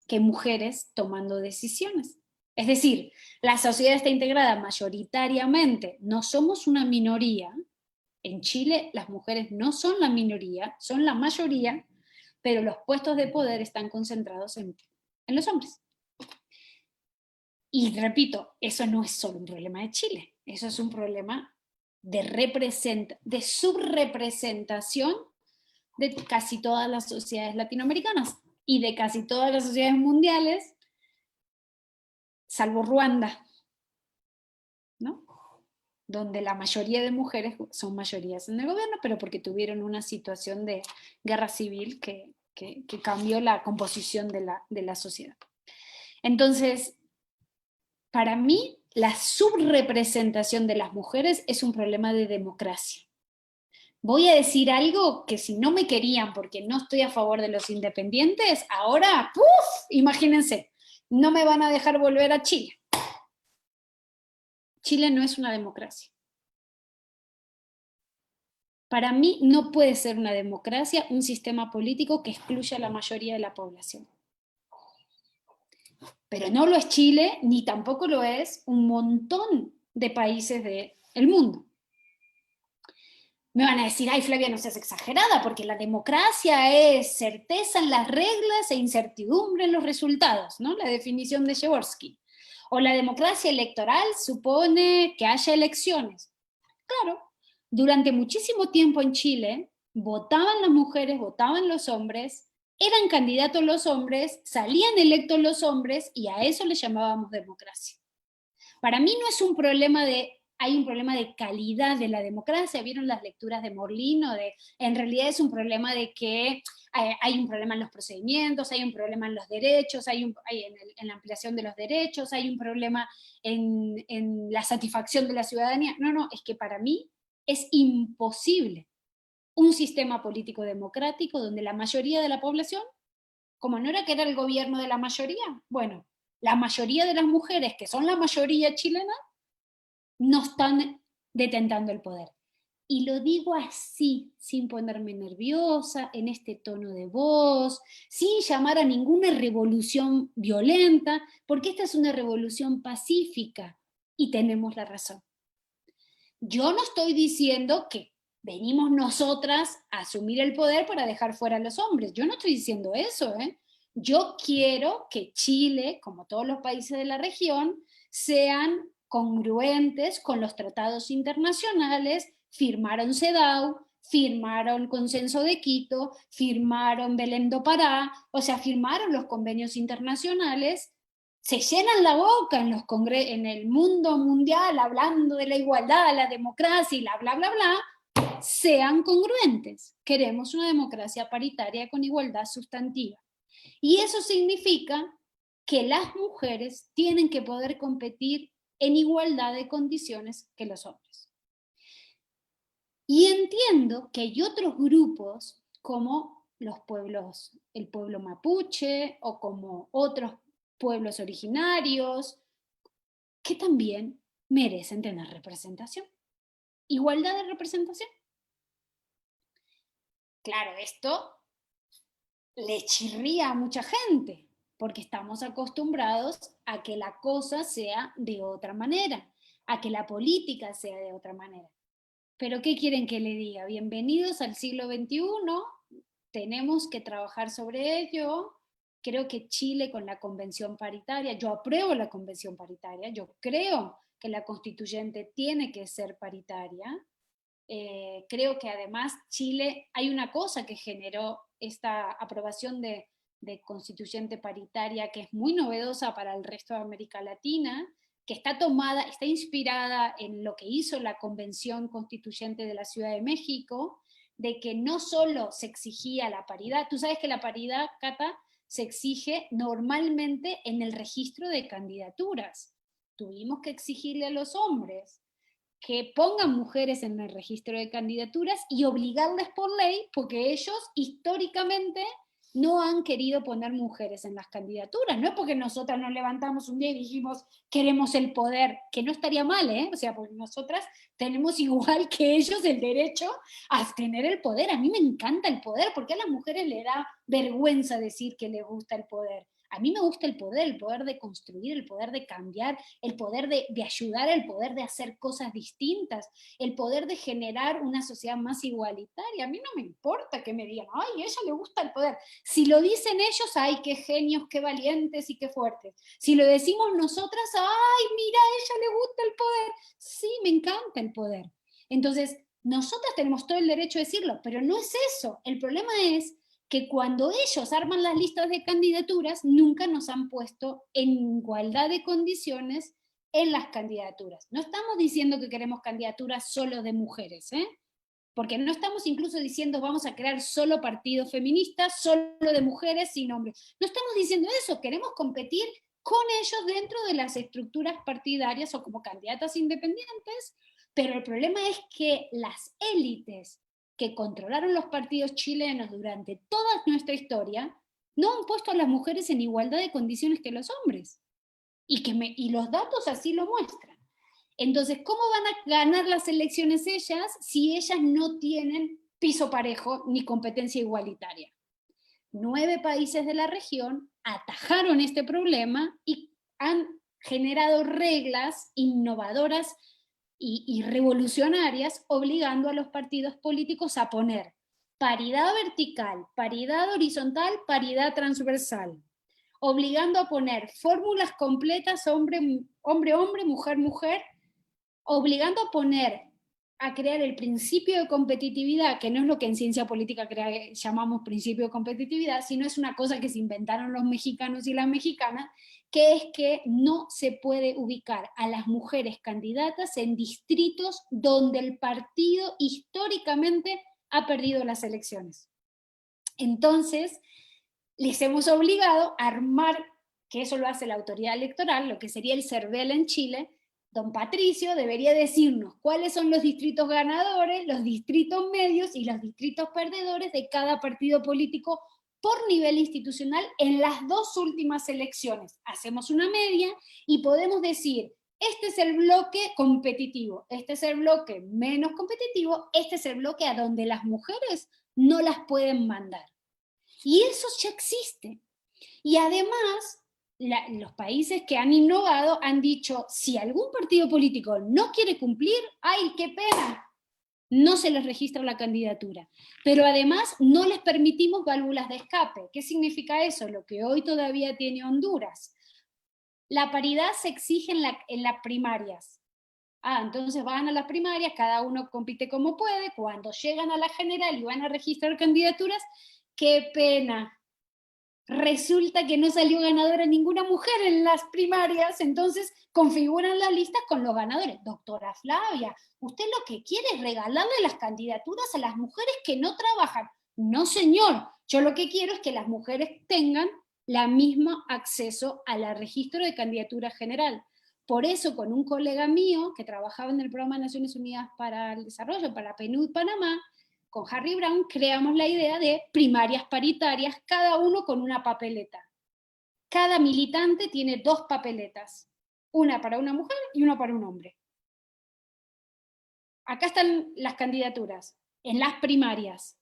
S4: que mujeres tomando decisiones. Es decir, la sociedad está integrada mayoritariamente, no somos una minoría. En Chile las mujeres no son la minoría, son la mayoría, pero los puestos de poder están concentrados en los hombres. Y repito, eso no es solo un problema de Chile, eso es un problema de subrepresentación de casi todas las sociedades latinoamericanas y de casi todas las sociedades mundiales, salvo Ruanda, ¿no? Donde la mayoría de mujeres son mayorías en el gobierno, pero porque tuvieron una situación de guerra civil que cambió la composición de la sociedad. Entonces, para mí, la subrepresentación de las mujeres es un problema de democracia. Voy a decir algo que si no me querían porque no estoy a favor de los independientes, ahora, ¡puf! Imagínense, no me van a dejar volver a Chile. Chile no es una democracia. Para mí no puede ser una democracia un sistema político que excluya a la mayoría de la población. Pero no lo es Chile, ni tampoco lo es un montón de países del mundo. Me van a decir, ay Flavia, no seas exagerada, porque la democracia es certeza en las reglas e incertidumbre en los resultados, ¿no? La definición de Jaworski. O la democracia electoral supone que haya elecciones. Claro, durante muchísimo tiempo en Chile, votaban las mujeres, votaban los hombres, eran candidatos los hombres, salían electos los hombres, y a eso le llamábamos democracia. Para mí no es un problema hay un problema de calidad de la democracia. ¿Vieron las lecturas de Morlino? En realidad es un problema de que hay un problema en los procedimientos, hay un problema en los derechos, en la ampliación de los derechos, hay un problema en la satisfacción de la ciudadanía. No, es que para mí es imposible un sistema político democrático donde la mayoría de la población, como no era que era el gobierno de la mayoría, bueno, la mayoría de las mujeres, que son la mayoría chilena, no están detentando el poder. Y lo digo así, sin ponerme nerviosa, en este tono de voz, sin llamar a ninguna revolución violenta, porque esta es una revolución pacífica y tenemos la razón. Yo no estoy diciendo que venimos nosotras a asumir el poder para dejar fuera a los hombres. Yo no estoy diciendo eso, ¿eh? Yo quiero que Chile, como todos los países de la región, sean congruentes con los tratados internacionales, firmaron CEDAW, firmaron Consenso de Quito, firmaron Belém do Pará, o sea, firmaron los convenios internacionales, se llenan la boca en el mundo mundial hablando de la igualdad, la democracia y la bla, bla, bla, sean congruentes. Queremos una democracia paritaria con igualdad sustantiva. Y eso significa que las mujeres tienen que poder competir en igualdad de condiciones que los hombres. Y entiendo que hay otros grupos como los pueblos, el pueblo mapuche o como otros pueblos originarios que también merecen tener representación. Igualdad de representación. Claro, esto le chirría a mucha gente, porque estamos acostumbrados a que la cosa sea de otra manera, a que la política sea de otra manera. Pero ¿qué quieren que le diga? Bienvenidos al siglo XXI, tenemos que trabajar sobre ello. Creo que Chile con la convención paritaria, yo apruebo la convención paritaria, yo creo que la constituyente tiene que ser paritaria. Creo que además Chile, hay una cosa que generó esta aprobación de constituyente paritaria que es muy novedosa para el resto de América Latina, que está tomada, está inspirada en lo que hizo la Convención Constituyente de la Ciudad de México, de que no solo se exigía la paridad, tú sabes que la paridad, Cata, se exige normalmente en el registro de candidaturas. Tuvimos que exigirle a los hombres que pongan mujeres en el registro de candidaturas y obligarles por ley, porque ellos históricamente no han querido poner mujeres en las candidaturas. No es porque nosotras nos levantamos un día y dijimos queremos el poder, que no estaría mal, ¿eh? O sea, porque nosotras tenemos igual que ellos el derecho a tener el poder. A mí me encanta el poder, porque a las mujeres les da vergüenza decir que les gusta el poder. A mí me gusta el poder de construir, el poder de cambiar, el poder de ayudar, el poder de hacer cosas distintas, el poder de generar una sociedad más igualitaria. A mí no me importa que me digan, ay, a ella le gusta el poder. Si lo dicen ellos, ay, qué genios, qué valientes y qué fuertes. Si lo decimos nosotras, ay, mira, a ella le gusta el poder. Sí, me encanta el poder. Entonces, nosotras tenemos todo el derecho de decirlo, pero no es eso. El problema es que cuando ellos arman las listas de candidaturas, nunca nos han puesto en igualdad de condiciones en las candidaturas. No estamos diciendo que queremos candidaturas solo de mujeres, porque no estamos incluso diciendo vamos a crear solo partidos feministas, solo de mujeres sin hombres. No estamos diciendo eso, queremos competir con ellos dentro de las estructuras partidarias o como candidatas independientes, pero el problema es que las élites que controlaron los partidos chilenos durante toda nuestra historia, no han puesto a las mujeres en igualdad de condiciones que los hombres. Y los datos así lo muestran. Entonces, ¿cómo van a ganar las elecciones ellas si ellas no tienen piso parejo ni competencia igualitaria? 9 países de la región atajaron este problema y han generado reglas innovadoras y revolucionarias, obligando a los partidos políticos a poner paridad vertical, paridad horizontal, paridad transversal, obligando a poner fórmulas completas hombre-hombre, mujer-mujer, obligando a crear el principio de competitividad, que no es lo que en ciencia política llamamos principio de competitividad, sino es una cosa que se inventaron los mexicanos y las mexicanas, que es que no se puede ubicar a las mujeres candidatas en distritos donde el partido históricamente ha perdido las elecciones. Entonces, les hemos obligado a armar, que eso lo hace la autoridad electoral, lo que sería el CERVEL en Chile. Don Patricio debería decirnos cuáles son los distritos ganadores, los distritos medios y los distritos perdedores de cada partido político por nivel institucional en las 2 últimas elecciones. Hacemos una media y podemos decir, este es el bloque competitivo, este es el bloque menos competitivo, este es el bloque a donde las mujeres no las pueden mandar. Y eso ya existe. Y además, los países que han innovado han dicho, si algún partido político no quiere cumplir, ¡ay, qué pena! No se les registra la candidatura. Pero además no les permitimos válvulas de escape. ¿Qué significa eso? Lo que hoy todavía tiene Honduras. La paridad se exige en las primarias. Entonces van a las primarias, cada uno compite como puede, cuando llegan a la general y van a registrar candidaturas, ¡qué pena! Resulta que no salió ganadora ninguna mujer en las primarias, entonces configuran las listas con los ganadores. Doctora Flavia, usted lo que quiere es regalarle las candidaturas a las mujeres que no trabajan. No, señor, yo lo que quiero es que las mujeres tengan el mismo acceso al registro de candidatura general. Por eso con un colega mío que trabajaba en el Programa de Naciones Unidas para el Desarrollo, para PNUD Panamá, con Harry Brown, creamos la idea de primarias paritarias, cada uno con una papeleta. Cada militante tiene 2 papeletas, una para una mujer y una para un hombre. Acá están las candidaturas, en las primarias.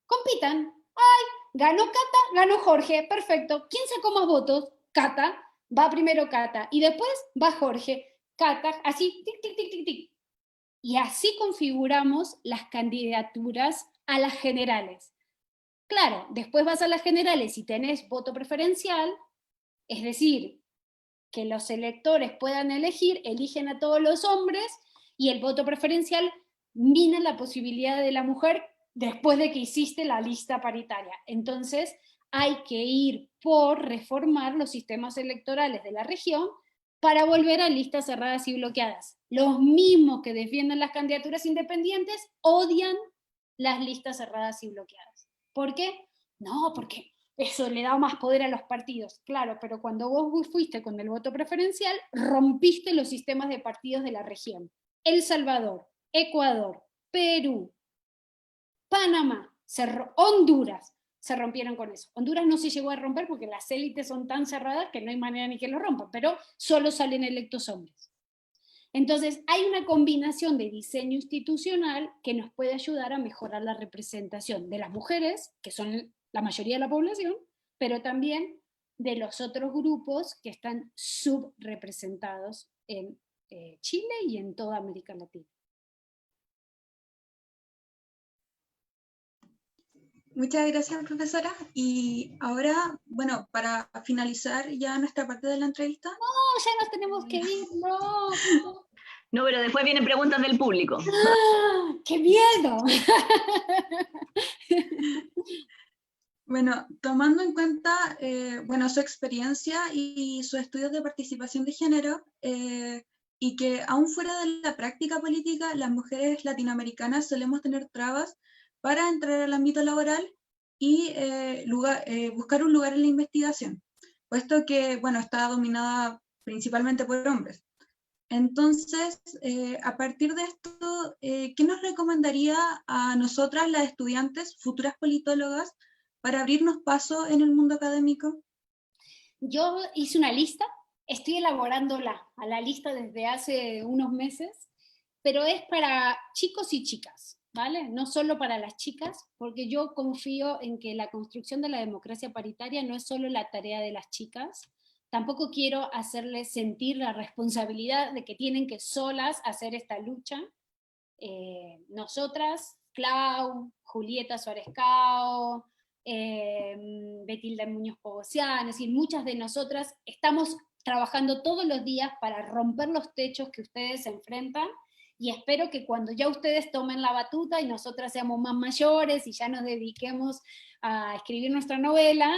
S4: Compitan. ¡Ay! Ganó Cata, ganó Jorge, perfecto. ¿Quién sacó más votos? Cata, va primero Cata, y después va Jorge. Cata, así, tic, tic, tic, tic, tic. Y así configuramos las candidaturas a las generales. Claro, después vas a las generales y tenés voto preferencial, es decir, que los electores puedan elegir, eligen a todos los hombres, y el voto preferencial mina la posibilidad de la mujer después de que hiciste la lista paritaria. Entonces, hay que ir por reformar los sistemas electorales de la región para volver a listas cerradas y bloqueadas. Los mismos que defienden las candidaturas independientes odian las listas cerradas y bloqueadas. ¿Por qué? No, porque eso le da más poder a los partidos. Claro, pero cuando vos fuiste con el voto preferencial, rompiste los sistemas de partidos de la región. El Salvador, Ecuador, Perú, Panamá, Honduras, se rompieron con eso. Honduras no se llegó a romper porque las élites son tan cerradas que no hay manera ni que lo rompan, pero solo salen electos hombres. Entonces, hay una combinación de diseño institucional que nos puede ayudar a mejorar la representación de las mujeres, que son la mayoría de la población, pero también de los otros grupos que están subrepresentados en Chile y en toda América Latina.
S2: Muchas gracias, profesora. Y ahora, bueno, para finalizar ya nuestra parte de la entrevista.
S4: No, ya nos tenemos que ir, no.
S1: No, pero después vienen preguntas del público.
S4: ¡Ah, ¡qué miedo!
S2: Bueno, tomando en cuenta bueno, su experiencia y sus estudios de participación de género, y que aún fuera de la práctica política, las mujeres latinoamericanas solemos tener trabas para entrar al ámbito laboral y buscar un lugar en la investigación, puesto que, bueno, está dominada principalmente por hombres. Entonces, a partir de esto, ¿qué nos recomendaría a nosotras, las estudiantes, futuras politólogas, para abrirnos paso en el mundo académico?
S4: Yo hice una lista, estoy elaborándola a la lista desde hace unos meses, pero es para chicos y chicas, ¿vale? No solo para las chicas, porque yo confío en que la construcción de la democracia paritaria no es solo la tarea de las chicas. Tampoco quiero hacerles sentir la responsabilidad de que tienen que solas hacer esta lucha. Nosotras, Clau, Julieta Suárez Cao, Betilda Muñoz Pogosian, es decir, muchas de nosotras estamos trabajando todos los días para romper los techos que ustedes se enfrentan, y espero que cuando ya ustedes tomen la batuta y nosotras seamos más mayores y ya nos dediquemos a escribir nuestra novela,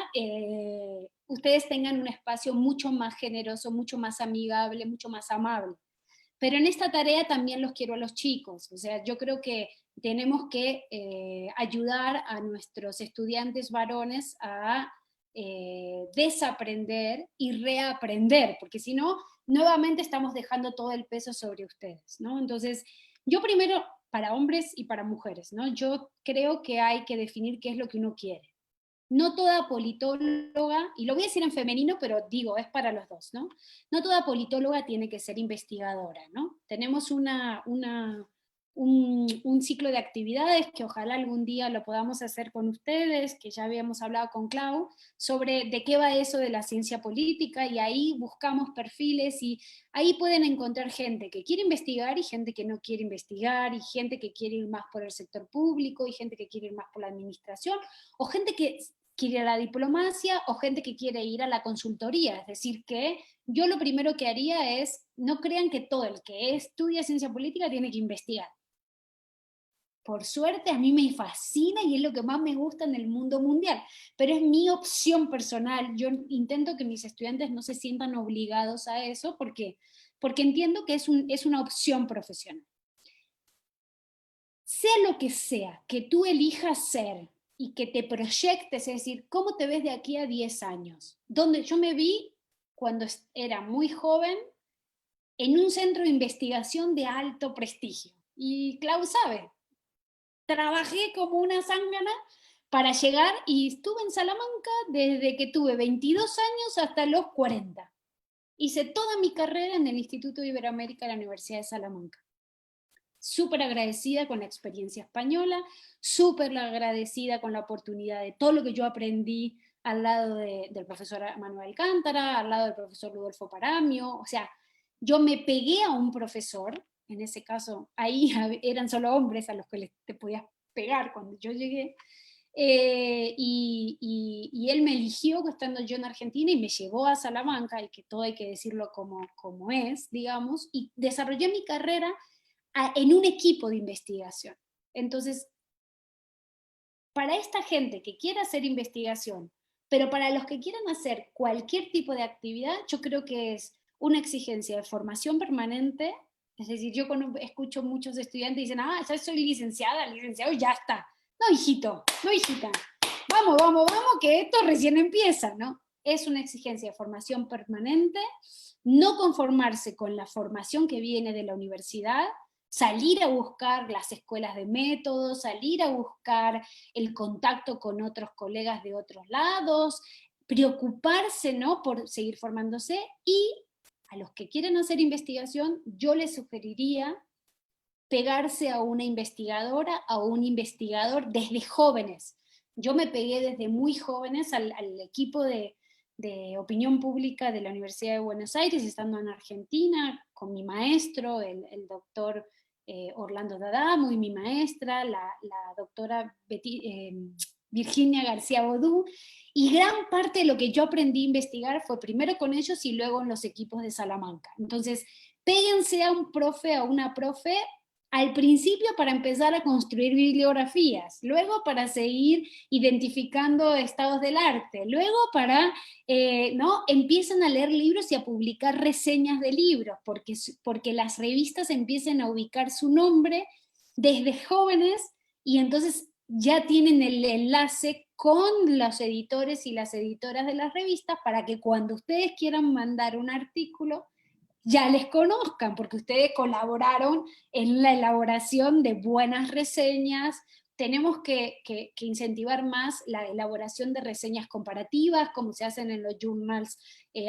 S4: ustedes tengan un espacio mucho más generoso, mucho más amigable, mucho más amable. Pero en esta tarea también los quiero a los chicos, o sea, yo creo que tenemos que ayudar a nuestros estudiantes varones a desaprender y reaprender, porque si no, nuevamente estamos dejando todo el peso sobre ustedes, ¿no? Entonces, yo primero, para hombres y para mujeres, ¿no? Yo creo que hay que definir qué es lo que uno quiere. No toda politóloga, y lo voy a decir en femenino, pero digo, es para los dos, ¿no? No toda politóloga tiene que ser investigadora, ¿no? Tenemos un ciclo de actividades que ojalá algún día lo podamos hacer con ustedes, que ya habíamos hablado con Clau, sobre de qué va eso de la ciencia política, y ahí buscamos perfiles, y ahí pueden encontrar gente que quiere investigar y gente que no quiere investigar, y gente que quiere ir más por el sector público, y gente que quiere ir más por la administración, o gente que quiere ir a la diplomacia, o gente que quiere ir a la consultoría. Es decir, que yo lo primero que haría es, no crean que todo el que estudia ciencia política tiene que investigar. Por suerte a mí me fascina y es lo que más me gusta en el mundo mundial, pero es mi opción personal. Yo intento que mis estudiantes no se sientan obligados a eso, porque entiendo que es una opción profesional. Sea lo que sea que tú elijas ser y que te proyectes, es decir, ¿cómo te ves de aquí a 10 años? Donde yo me vi cuando era muy joven, en un centro de investigación de alto prestigio. Y Klaus sabe, trabajé como una zángana para llegar y estuve en Salamanca desde que tuve 22 años hasta los 40. Hice toda mi carrera en el Instituto de Iberoamérica de la Universidad de Salamanca. Súper agradecida con la experiencia española, súper agradecida con la oportunidad de todo lo que yo aprendí al lado del profesor Manuel Alcántara, al lado del profesor Rodolfo Paramio. O sea, yo me pegué a un profesor, en ese caso ahí eran solo hombres a los que te podías pegar cuando yo llegué, y él me eligió estando yo en Argentina y me llevó a Salamanca, y que todo hay que decirlo como es, digamos, y desarrollé mi carrera en un equipo de investigación. Entonces, para esta gente que quiera hacer investigación, pero para los que quieran hacer cualquier tipo de actividad, yo creo que es una exigencia de formación permanente. Es decir, yo escucho muchos estudiantes dicen, ya soy licenciada, licenciado, ya está. No, hijito, no, hijita. Vamos, vamos, vamos, que esto recién empieza, ¿no? Es una exigencia de formación permanente, no conformarse con la formación que viene de la universidad, salir a buscar las escuelas de métodos, salir a buscar el contacto con otros colegas de otros lados, preocuparse, ¿no?, por seguir formándose. Y a los que quieren hacer investigación, yo les sugeriría pegarse a una investigadora, a un investigador desde jóvenes. Yo me pegué desde muy jóvenes al equipo de opinión pública de la Universidad de Buenos Aires, estando en Argentina, con mi maestro, el doctor Orlando D'Adamo, y mi maestra, la doctora Virginia García Bodú, y gran parte de lo que yo aprendí a investigar fue primero con ellos y luego en los equipos de Salamanca. Entonces, péguense a un profe, a una profe, al principio para empezar a construir bibliografías, luego para seguir identificando estados del arte, luego para, ¿no?, empiezan a leer libros y a publicar reseñas de libros, porque las revistas empiezan a ubicar su nombre desde jóvenes, y entonces ya tienen el enlace con los editores y las editoras de las revistas para que cuando ustedes quieran mandar un artículo, ya les conozcan, porque ustedes colaboraron en la elaboración de buenas reseñas. Tenemos que incentivar más la elaboración de reseñas comparativas, como se hacen en los journals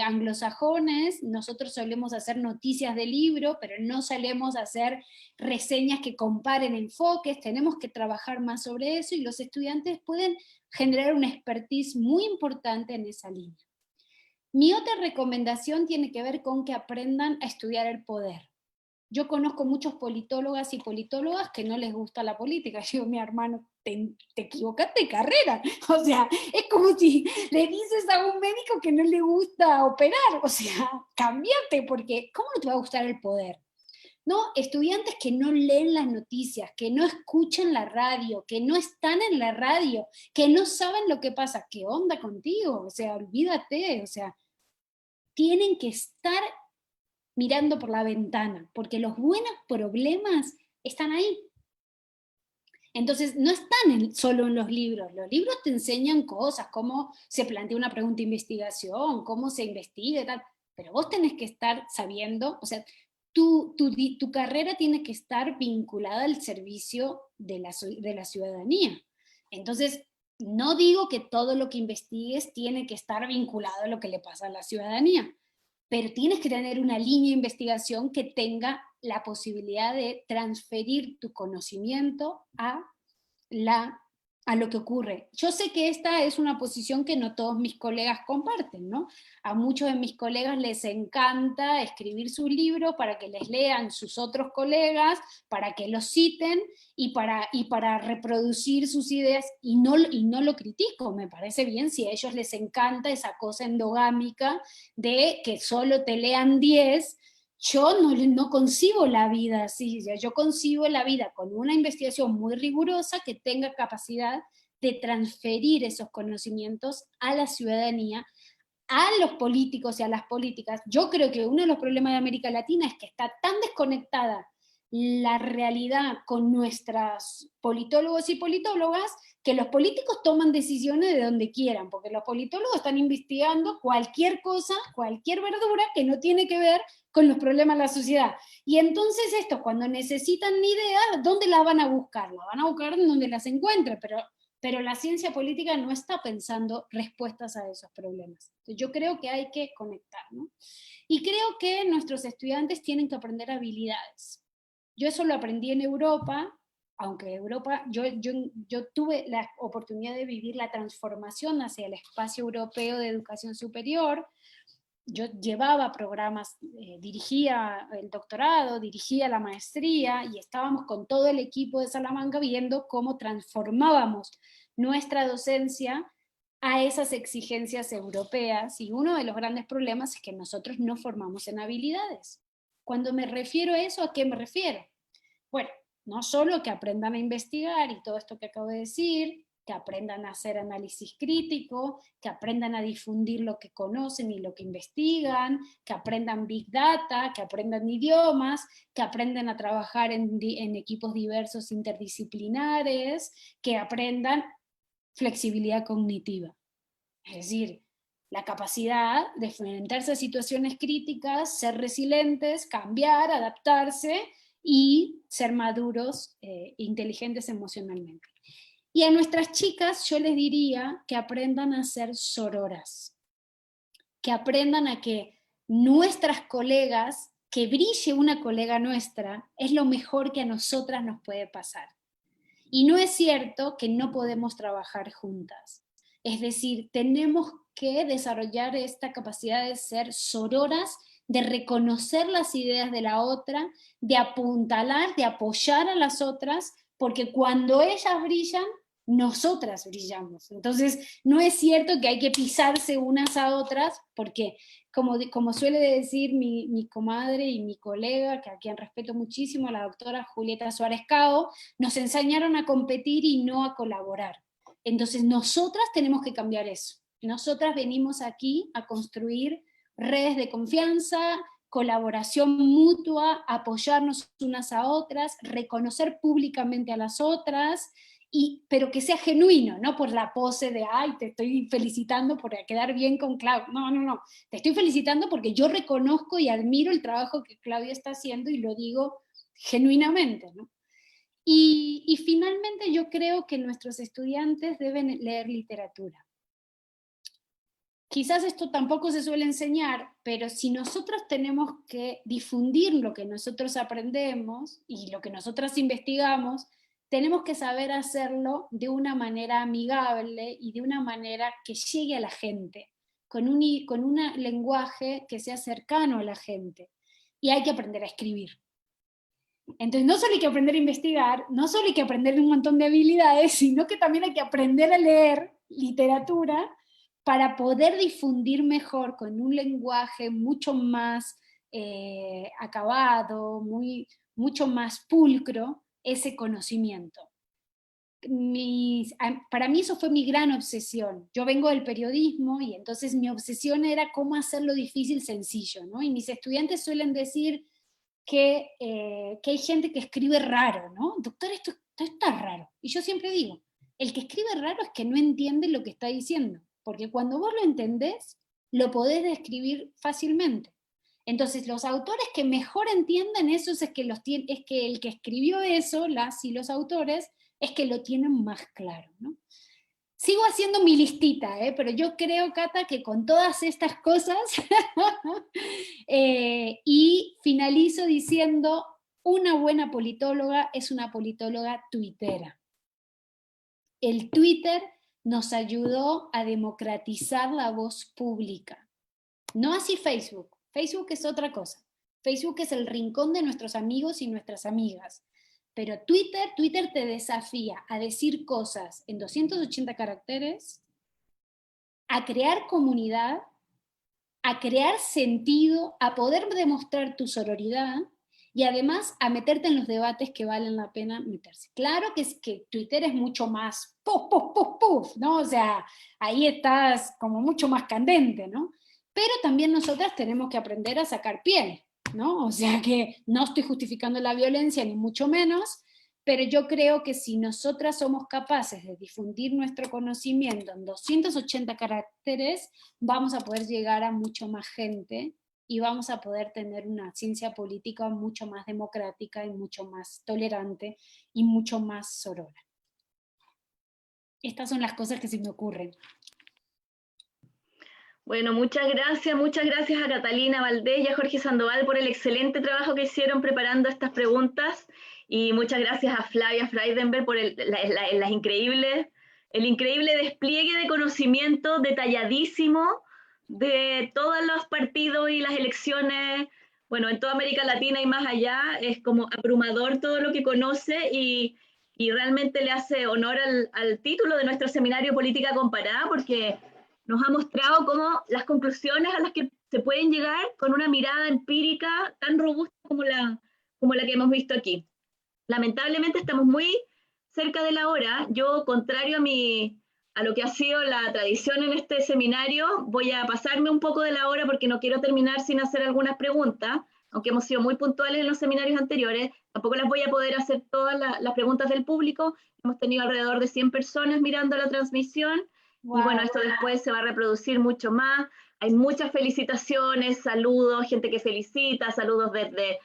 S4: anglosajones. Nosotros solemos hacer noticias de libro, pero no solemos hacer reseñas que comparen enfoques. Tenemos que trabajar más sobre eso, y los estudiantes pueden generar una expertise muy importante en esa línea. Mi otra recomendación tiene que ver con que aprendan a estudiar el poder. Yo conozco muchos politólogas y politólogas que no les gusta la política. Yo digo, mi hermano, te equivocaste de carrera. O sea, es como si le dices a un médico que no le gusta operar. O sea, cámbiate, porque ¿cómo no te va a gustar el poder? ¿No? Estudiantes que no leen las noticias, que no escuchan la radio, que no están en la radio, que no saben lo que pasa. ¿Qué onda contigo? O sea, olvídate, o sea, tienen que estar mirando por la ventana, porque los buenos problemas están ahí. Entonces, no están solo en los libros te enseñan cosas, cómo se plantea una pregunta de investigación, cómo se investiga y tal, pero vos tenés que estar sabiendo, o sea, tu carrera tiene que estar vinculada al servicio de la ciudadanía. Entonces, no digo que todo lo que investigues tiene que estar vinculado a lo que le pasa a la ciudadanía, pero tienes que tener una línea de investigación que tenga la posibilidad de transferir tu conocimiento a lo que ocurre. Yo sé que esta es una posición que no todos mis colegas comparten, ¿no? A muchos de mis colegas les encanta escribir sus libros para que les lean sus otros colegas, para que los citen y para reproducir sus ideas, y no lo critico, me parece bien si a ellos les encanta esa cosa endogámica de que solo te lean 10. Yo no concibo la vida así, yo concibo la vida con una investigación muy rigurosa que tenga capacidad de transferir esos conocimientos a la ciudadanía, a los políticos y a las políticas. Yo creo que uno de los problemas de América Latina es que está tan desconectada la realidad con nuestras politólogos y politólogas, que los políticos toman decisiones de donde quieran, porque los politólogos están investigando cualquier cosa, cualquier verdura que no tiene que ver con los problemas de la sociedad. Y entonces estos, cuando necesitan ideas, ¿dónde las van a buscar? Las van a buscar donde las encuentren, pero la ciencia política no está pensando respuestas a esos problemas. Entonces yo creo que hay que conectar, ¿no? Y creo que nuestros estudiantes tienen que aprender habilidades. Yo eso lo aprendí en Europa, aunque Europa, yo tuve la oportunidad de vivir la transformación hacia el espacio europeo de educación superior. Yo llevaba programas, dirigía el doctorado, dirigía la maestría, y estábamos con todo el equipo de Salamanca viendo cómo transformábamos nuestra docencia a esas exigencias europeas, y uno de los grandes problemas es que nosotros no formamos en habilidades. Cuando me refiero a eso, ¿a qué me refiero? Bueno, no solo que aprendan a investigar y todo esto que acabo de decir, que aprendan a hacer análisis crítico, que aprendan a difundir lo que conocen y lo que investigan, que aprendan Big Data, que aprendan idiomas, que aprendan a trabajar en equipos diversos interdisciplinares, que aprendan flexibilidad cognitiva. Es decir, la capacidad de enfrentarse a situaciones críticas, ser resilientes, cambiar, adaptarse y ser maduros, inteligentes emocionalmente. Y a nuestras chicas yo les diría que aprendan a ser sororas, que aprendan a que nuestras colegas, que brille una colega nuestra, es lo mejor que a nosotras nos puede pasar. Y no es cierto que no podemos trabajar juntas. Es decir, tenemos que desarrollar esta capacidad de ser sororas, de reconocer las ideas de la otra, de apuntalar, de apoyar a las otras, porque cuando ellas brillan, nosotras brillamos. Entonces, no es cierto que hay que pisarse unas a otras, porque como suele decir mi comadre y mi colega, que a quien respeto muchísimo, la doctora Julieta Suárez Cao, nos enseñaron a competir y no a colaborar. Entonces nosotras tenemos que cambiar eso. Nosotras venimos aquí a construir redes de confianza, colaboración mutua, apoyarnos unas a otras, reconocer públicamente a las otras, pero que sea genuino, no por la pose de, ay, te estoy felicitando por quedar bien con Claudia. No, te estoy felicitando porque yo reconozco y admiro el trabajo que Claudia está haciendo y lo digo genuinamente, ¿no? Y finalmente yo creo que nuestros estudiantes deben leer literatura. Quizás esto tampoco se suele enseñar, pero si nosotros tenemos que difundir lo que nosotros aprendemos y lo que nosotras investigamos, tenemos que saber hacerlo de una manera amigable y de una manera que llegue a la gente, con un lenguaje que sea cercano a la gente. Y hay que aprender a escribir. Entonces no solo hay que aprender a investigar, no solo hay que aprender un montón de habilidades, sino que también hay que aprender a leer literatura para poder difundir mejor con un lenguaje mucho más acabado, mucho más pulcro, ese conocimiento. Para mí eso fue mi gran obsesión. Yo vengo del periodismo y entonces mi obsesión era cómo hacerlo difícil sencillo, ¿no? Y mis estudiantes suelen decir que hay gente que escribe raro, ¿no? Doctor, esto está raro. Y yo siempre digo, el que escribe raro es que no entiende lo que está diciendo, porque cuando vos lo entendés, lo podés describir fácilmente. Entonces, los autores que mejor entienden eso es que el que escribió eso, las y los autores, es que lo tienen más claro, ¿no? Sigo haciendo mi listita, pero yo creo, Cata, que con todas estas cosas, y finalizo diciendo, una buena politóloga es una politóloga tuitera. El Twitter nos ayudó a democratizar la voz pública. No así Facebook. Facebook es otra cosa. Facebook es el rincón de nuestros amigos y nuestras amigas. Pero Twitter te desafía a decir cosas en 280 caracteres, a crear comunidad, a crear sentido, a poder demostrar tu sororidad y además a meterte en los debates que valen la pena meterse. Claro que Twitter es mucho más puff, ¿no? O sea, ahí estás como mucho más candente, ¿no? Pero también nosotras tenemos que aprender a sacar piel, ¿no? O sea que no estoy justificando la violencia, ni mucho menos, pero yo creo que si nosotras somos capaces de difundir nuestro conocimiento en 280 caracteres, vamos a poder llegar a mucho más gente y vamos a poder tener una ciencia política mucho más democrática y mucho más tolerante y mucho más sorora. Estas son las cosas que se me ocurren.
S1: Bueno, muchas gracias a Catalina Valdés y a Jorge Sandoval por el excelente trabajo que hicieron preparando estas preguntas, y muchas gracias a Flavia Freidenberg por el increíble despliegue de conocimiento detalladísimo de todos los partidos y las elecciones, bueno, en toda América Latina y más allá. Es como abrumador todo lo que conoce, y realmente le hace honor al título de nuestro seminario Política Comparada, porque nos ha mostrado cómo las conclusiones a las que se pueden llegar con una mirada empírica tan robusta como la que hemos visto aquí. Lamentablemente estamos muy cerca de la hora. Yo, contrario a lo que ha sido la tradición en este seminario, voy a pasarme un poco de la hora porque no quiero terminar sin hacer algunas preguntas, aunque hemos sido muy puntuales en los seminarios anteriores. Tampoco las voy a poder hacer todas las preguntas del público. Hemos tenido alrededor de 100 personas mirando la transmisión. Wow. Y bueno, esto después se va a reproducir mucho más. Hay muchas felicitaciones, saludos, gente que felicita, saludos desde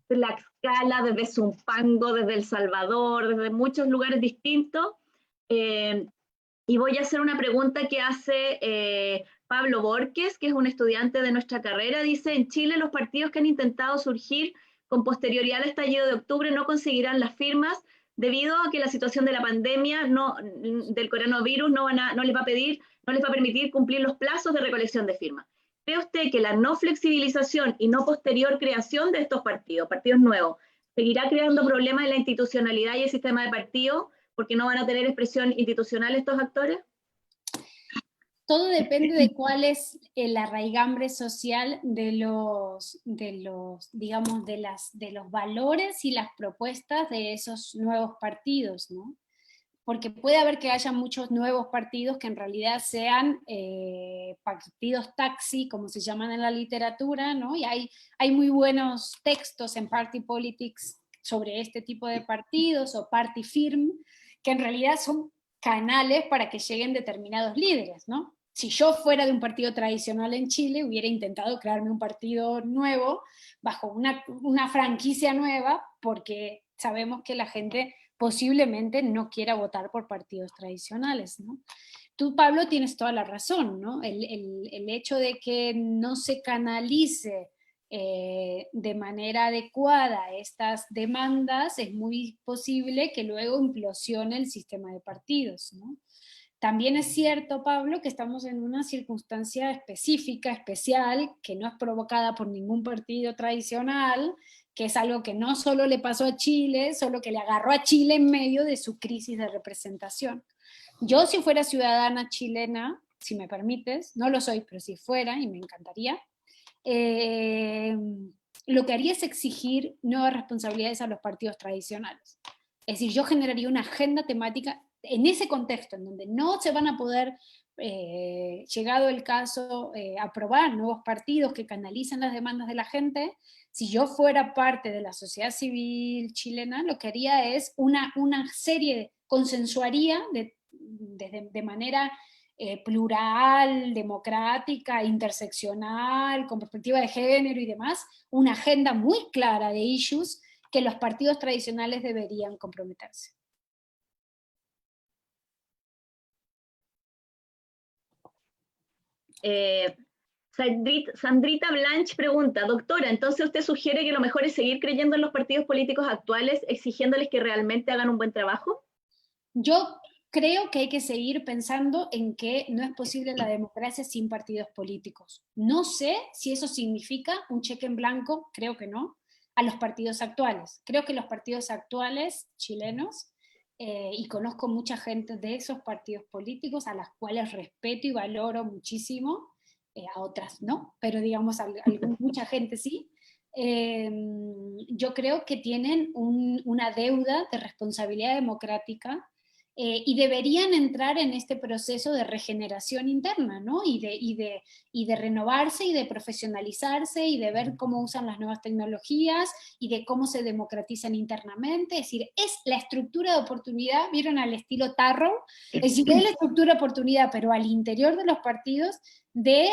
S1: Tlaxcala, desde Zumpango, desde El Salvador, desde muchos lugares distintos. Y voy a hacer una pregunta que hace Pablo Borges, que es un estudiante de nuestra carrera. Dice: en Chile los partidos que han intentado surgir con posterioridad al estallido de octubre no conseguirán las firmas debido a que la situación de la pandemia del coronavirus no les va a permitir cumplir los plazos de recolección de firmas. ¿Cree usted que la no flexibilización y no posterior creación de estos partidos nuevos, seguirá creando problemas en la institucionalidad y el sistema de partidos porque no van a tener expresión institucional estos actores?
S4: Todo depende de cuál es el arraigambre social de los valores y las propuestas de esos nuevos partidos, ¿no? Porque puede haber que haya muchos nuevos partidos que en realidad sean partidos taxi, como se llaman en la literatura, ¿no? Y hay muy buenos textos en Party Politics sobre este tipo de partidos, o Party Firm, que en realidad son canales para que lleguen determinados líderes, ¿no? Si yo fuera de un partido tradicional en Chile, hubiera intentado crearme un partido nuevo, bajo una franquicia nueva, porque sabemos que la gente posiblemente no quiera votar por partidos tradicionales, ¿no? Tú, Pablo, tienes toda la razón, ¿no? El hecho de que no se canalice de manera adecuada estas demandas, es muy posible que luego implosione el sistema de partidos, ¿no? También es cierto, Pablo, que estamos en una circunstancia específica, especial, que no es provocada por ningún partido tradicional, que es algo que no solo le pasó a Chile, solo que le agarró a Chile en medio de su crisis de representación. Yo, si fuera ciudadana chilena, si me permites, no lo soy, pero si fuera, y me encantaría, lo que haría es exigir nuevas responsabilidades a los partidos tradicionales. Es decir, yo generaría una agenda temática en ese contexto, en donde no se van a poder, llegado el caso, aprobar nuevos partidos que canalicen las demandas de la gente. Si yo fuera parte de la sociedad civil chilena, lo que haría es una serie, consensuaría de manera plural, democrática, interseccional, con perspectiva de género y demás, una agenda muy clara de issues que los partidos tradicionales deberían comprometerse.
S1: Sandrita Blanch pregunta: doctora, ¿entonces usted sugiere que lo mejor es seguir creyendo en los partidos políticos actuales, exigiéndoles que realmente hagan un buen trabajo?
S4: Yo creo que hay que seguir pensando en que no es posible la democracia sin partidos políticos. No sé si eso significa un cheque en blanco, creo que no, a los partidos actuales. Creo que los partidos actuales chilenos, y conozco mucha gente de esos partidos políticos a las cuales respeto y valoro muchísimo, a otras no, pero digamos mucha gente sí. Yo creo que tienen una deuda de responsabilidad democrática y deberían entrar en este proceso de regeneración interna, ¿no? Y de renovarse y de profesionalizarse y de ver cómo usan las nuevas tecnologías y de cómo se democratizan internamente. Es decir, es la estructura de oportunidad, ¿vieron al estilo Tarrow? Es decir, es la estructura de oportunidad, pero al interior de los partidos, de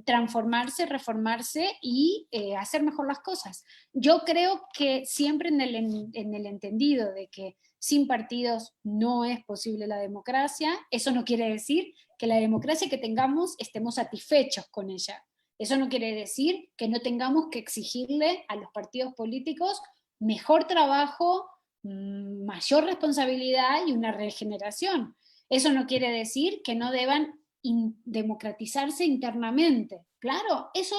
S4: transformarse, reformarse y hacer mejor las cosas. Yo creo que siempre en el entendido de que sin partidos no es posible la democracia. Eso no quiere decir que la democracia que tengamos estemos satisfechos con ella. Eso no quiere decir que no tengamos que exigirle a los partidos políticos mejor trabajo, mayor responsabilidad y una regeneración. Eso no quiere decir que no deban democratizarse internamente. Claro, eso,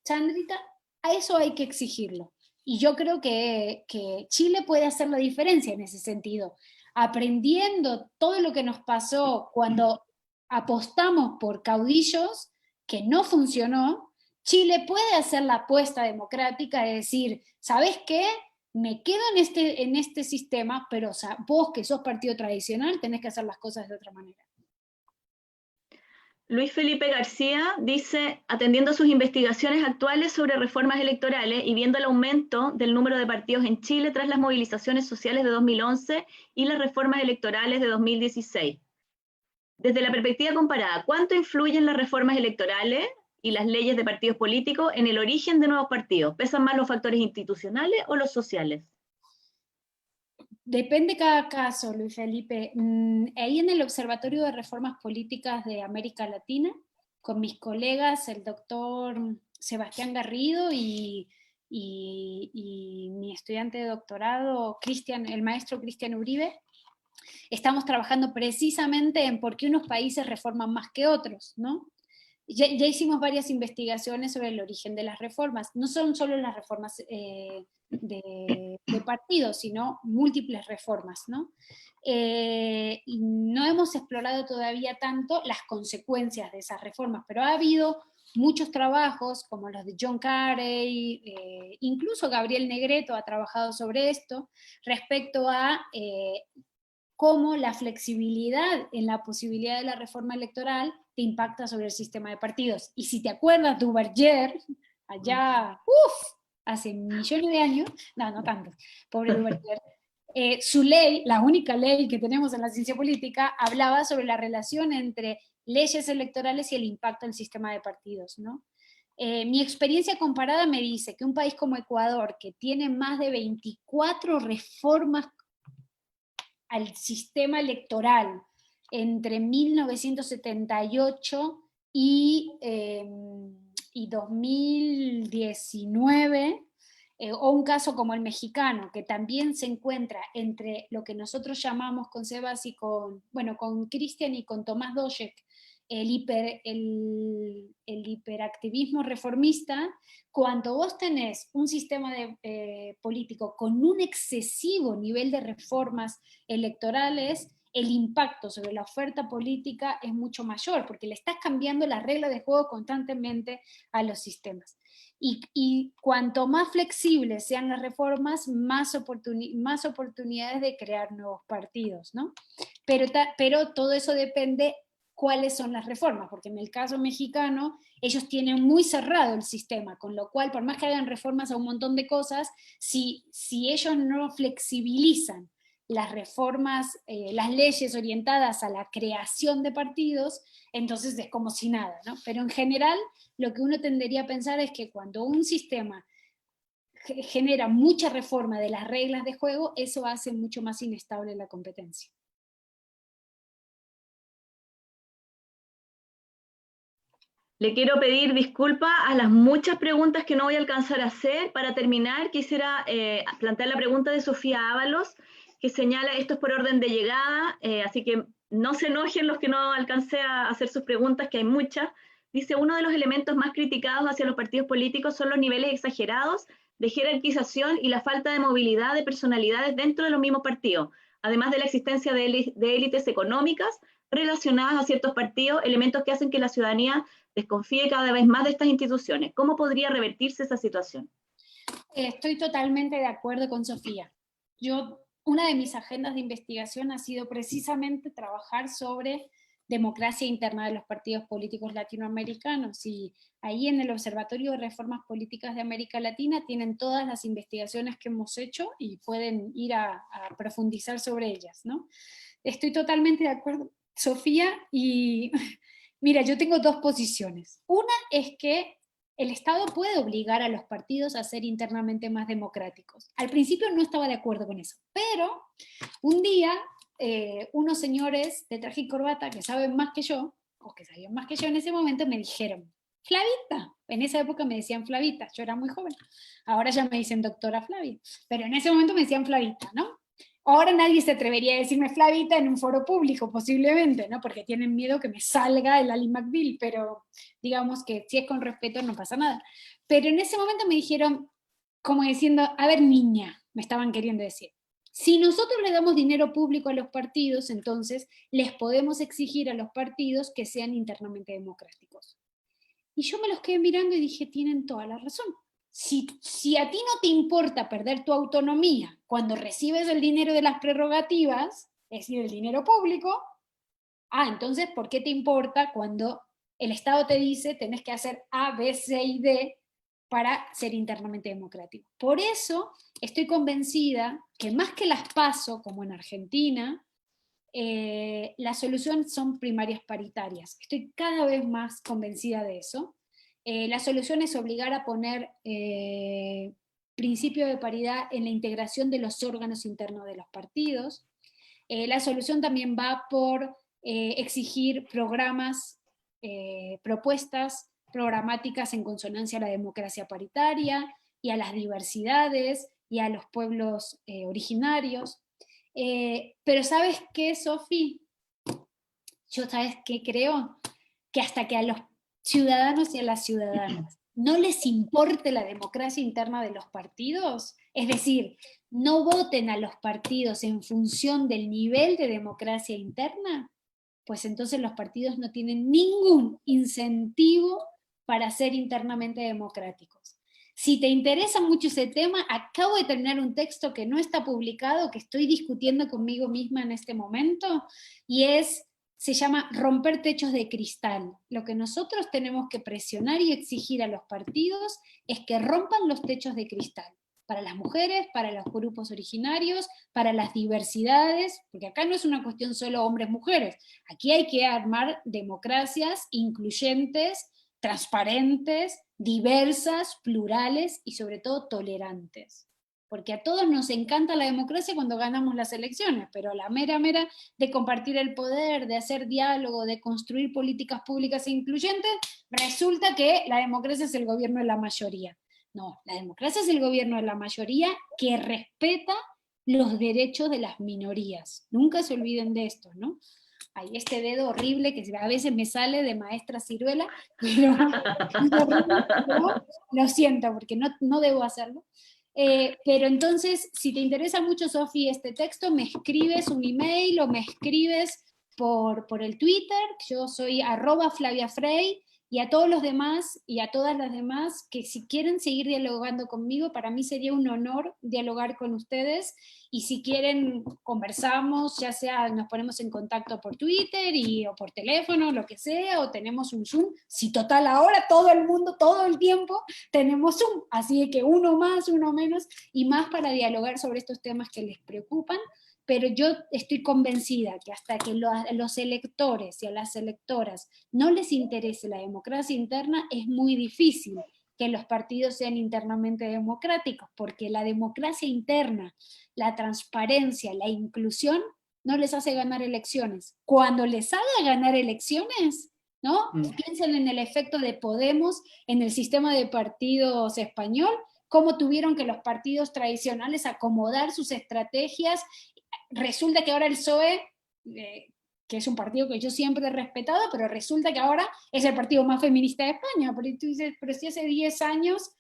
S4: Chandrita, a eso hay que exigirlo. Y yo creo que Chile puede hacer la diferencia en ese sentido, aprendiendo todo lo que nos pasó cuando apostamos por caudillos, que no funcionó. Chile puede hacer la apuesta democrática de decir, ¿sabes qué? Me quedo en este sistema, pero o sea, vos que sos partido tradicional tenés que hacer las cosas de otra manera.
S1: Luis Felipe García dice, atendiendo a sus investigaciones actuales sobre reformas electorales y viendo el aumento del número de partidos en Chile tras las movilizaciones sociales de 2011 y las reformas electorales de 2016. Desde la perspectiva comparada, ¿cuánto influyen las reformas electorales y las leyes de partidos políticos en el origen de nuevos partidos? ¿Pesan más los factores institucionales o los sociales?
S4: Depende cada caso, Luis Felipe. Ahí en el Observatorio de Reformas Políticas de América Latina, con mis colegas, el doctor Sebastián Garrido y mi estudiante de doctorado, el maestro Cristian Uribe, estamos trabajando precisamente en por qué unos países reforman más que otros, ¿no? Ya hicimos varias investigaciones sobre el origen de las reformas. No son solo las reformas de partidos, sino múltiples reformas, ¿no? Y no hemos explorado todavía tanto las consecuencias de esas reformas, pero ha habido muchos trabajos, como los de John Carey, incluso Gabriel Negreto ha trabajado sobre esto, respecto a cómo la flexibilidad en la posibilidad de la reforma electoral te impacta sobre el sistema de partidos. Y si te acuerdas, Duverger, allá, hace millones de años, no tantos, pobre Duverger, su ley, la única ley que tenemos en la ciencia política, hablaba sobre la relación entre leyes electorales y el impacto del sistema de partidos, ¿no? Mi experiencia comparada me dice que un país como Ecuador, que tiene más de 24 reformas al sistema electoral entre 1978 y 2019, o un caso como el mexicano, que también se encuentra entre lo que nosotros llamamos con Sebas y con Cristian y con Tomás Dojek, el hiperactivismo reformista. Cuando vos tenés un sistema político con un excesivo nivel de reformas electorales, el impacto sobre la oferta política es mucho mayor, porque le estás cambiando las reglas de juego constantemente a los sistemas. Y cuanto más flexibles sean las reformas, más oportunidades de crear nuevos partidos, ¿no? Pero todo eso depende cuáles son las reformas, porque en el caso mexicano ellos tienen muy cerrado el sistema, con lo cual por más que hagan reformas a un montón de cosas, si ellos no flexibilizan las reformas, las leyes orientadas a la creación de partidos, entonces es como si nada, ¿no? Pero en general lo que uno tendería a pensar es que cuando un sistema genera mucha reforma de las reglas de juego, eso hace mucho más inestable la competencia.
S1: Le quiero pedir disculpas a las muchas preguntas que no voy a alcanzar a hacer. Para terminar, quisiera plantear la pregunta de Sofía Ábalos, que señala, esto es por orden de llegada, así que no se enojen los que no alcancé a hacer sus preguntas, que hay muchas. Dice, uno de los elementos más criticados hacia los partidos políticos son los niveles exagerados de jerarquización y la falta de movilidad de personalidades dentro de los mismos partidos, además de la existencia de élites económicas relacionadas a ciertos partidos, elementos que hacen que la ciudadanía desconfíe cada vez más de estas instituciones. ¿Cómo podría revertirse esa situación?
S4: Estoy totalmente de acuerdo con Sofía. Yo una de mis agendas de investigación ha sido precisamente trabajar sobre democracia interna de los partidos políticos latinoamericanos, y ahí en el Observatorio de Reformas Políticas de América Latina tienen todas las investigaciones que hemos hecho y pueden ir a profundizar sobre ellas, ¿no? Estoy totalmente de acuerdo, Sofía, y mira, yo tengo dos posiciones. Una es que el Estado puede obligar a los partidos a ser internamente más democráticos. Al principio no estaba de acuerdo con eso, pero un día unos señores de traje y corbata que saben más que yo, o que sabían más que yo en ese momento, me dijeron, Flavita, en esa época me decían Flavita, yo era muy joven, ahora ya me dicen doctora Flavia, pero en ese momento me decían Flavita, ¿no? Ahora nadie se atrevería a decirme Flavita en un foro público, posiblemente, ¿no? Porque tienen miedo que me salga el Ali McBeal, pero digamos que si es con respeto no pasa nada. Pero en ese momento me dijeron, como diciendo, a ver niña, me estaban queriendo decir, si nosotros le damos dinero público a los partidos, entonces les podemos exigir a los partidos que sean internamente democráticos. Y yo me los quedé mirando y dije, tienen toda la razón. Si a ti no te importa perder tu autonomía cuando recibes el dinero de las prerrogativas, es decir, el dinero público, entonces, ¿por qué te importa cuando el Estado te dice tenés que hacer A, B, C y D para ser internamente democrático? Por eso estoy convencida que más que las PASO, como en Argentina, la solución son primarias paritarias. Estoy cada vez más convencida de eso. La solución es obligar a poner principio de paridad en la integración de los órganos internos de los partidos. La solución también va por exigir programas, propuestas programáticas en consonancia a la democracia paritaria y a las diversidades y a los pueblos originarios. Pero ¿sabes qué, Sofi? Yo, ¿sabes qué creo? Que hasta que a los ciudadanos y a las ciudadanas no les importe la democracia interna de los partidos, es decir, no voten a los partidos en función del nivel de democracia interna, pues entonces los partidos no tienen ningún incentivo para ser internamente democráticos. Si te interesa mucho ese tema, acabo de terminar un texto que no está publicado, que estoy discutiendo conmigo misma en este momento, y se llama Romper techos de cristal. Lo que nosotros tenemos que presionar y exigir a los partidos es que rompan los techos de cristal, para las mujeres, para los grupos originarios, para las diversidades, porque acá no es una cuestión solo hombres-mujeres, aquí hay que armar democracias incluyentes, transparentes, diversas, plurales y sobre todo tolerantes. Porque a todos nos encanta la democracia cuando ganamos las elecciones, pero a la mera de compartir el poder, de hacer diálogo, de construir políticas públicas e incluyentes, resulta que la democracia es el gobierno de la mayoría. No, la democracia es el gobierno de la mayoría que respeta los derechos de las minorías. Nunca se olviden de esto, ¿no? Hay este dedo horrible que a veces me sale de maestra ciruela, pero lo siento, porque no debo hacerlo. Pero entonces, si te interesa mucho, Sofi, este texto, me escribes un email o me escribes por el Twitter, yo soy @FlaviaFrey, y a todos los demás y a todas las demás que si quieren seguir dialogando conmigo, para mí sería un honor dialogar con ustedes, y si quieren conversamos, ya sea nos ponemos en contacto por Twitter o por teléfono, lo que sea, o tenemos un Zoom, si total ahora todo el mundo, todo el tiempo tenemos Zoom, así que uno más, uno menos, y más para dialogar sobre estos temas que les preocupan. Pero yo estoy convencida que hasta que a los electores y a las electoras no les interese la democracia interna, es muy difícil que los partidos sean internamente democráticos, porque la democracia interna, la transparencia, la inclusión, no les hace ganar elecciones. Cuando les haga ganar elecciones, ¿no? Piensen en el efecto de Podemos en el sistema de partidos español, cómo tuvieron que los partidos tradicionales acomodar sus estrategias. Resulta que ahora el PSOE, que es un partido que yo siempre he respetado, pero resulta que ahora es el partido más feminista de España. Pero tú dices, pero si hace 10 años,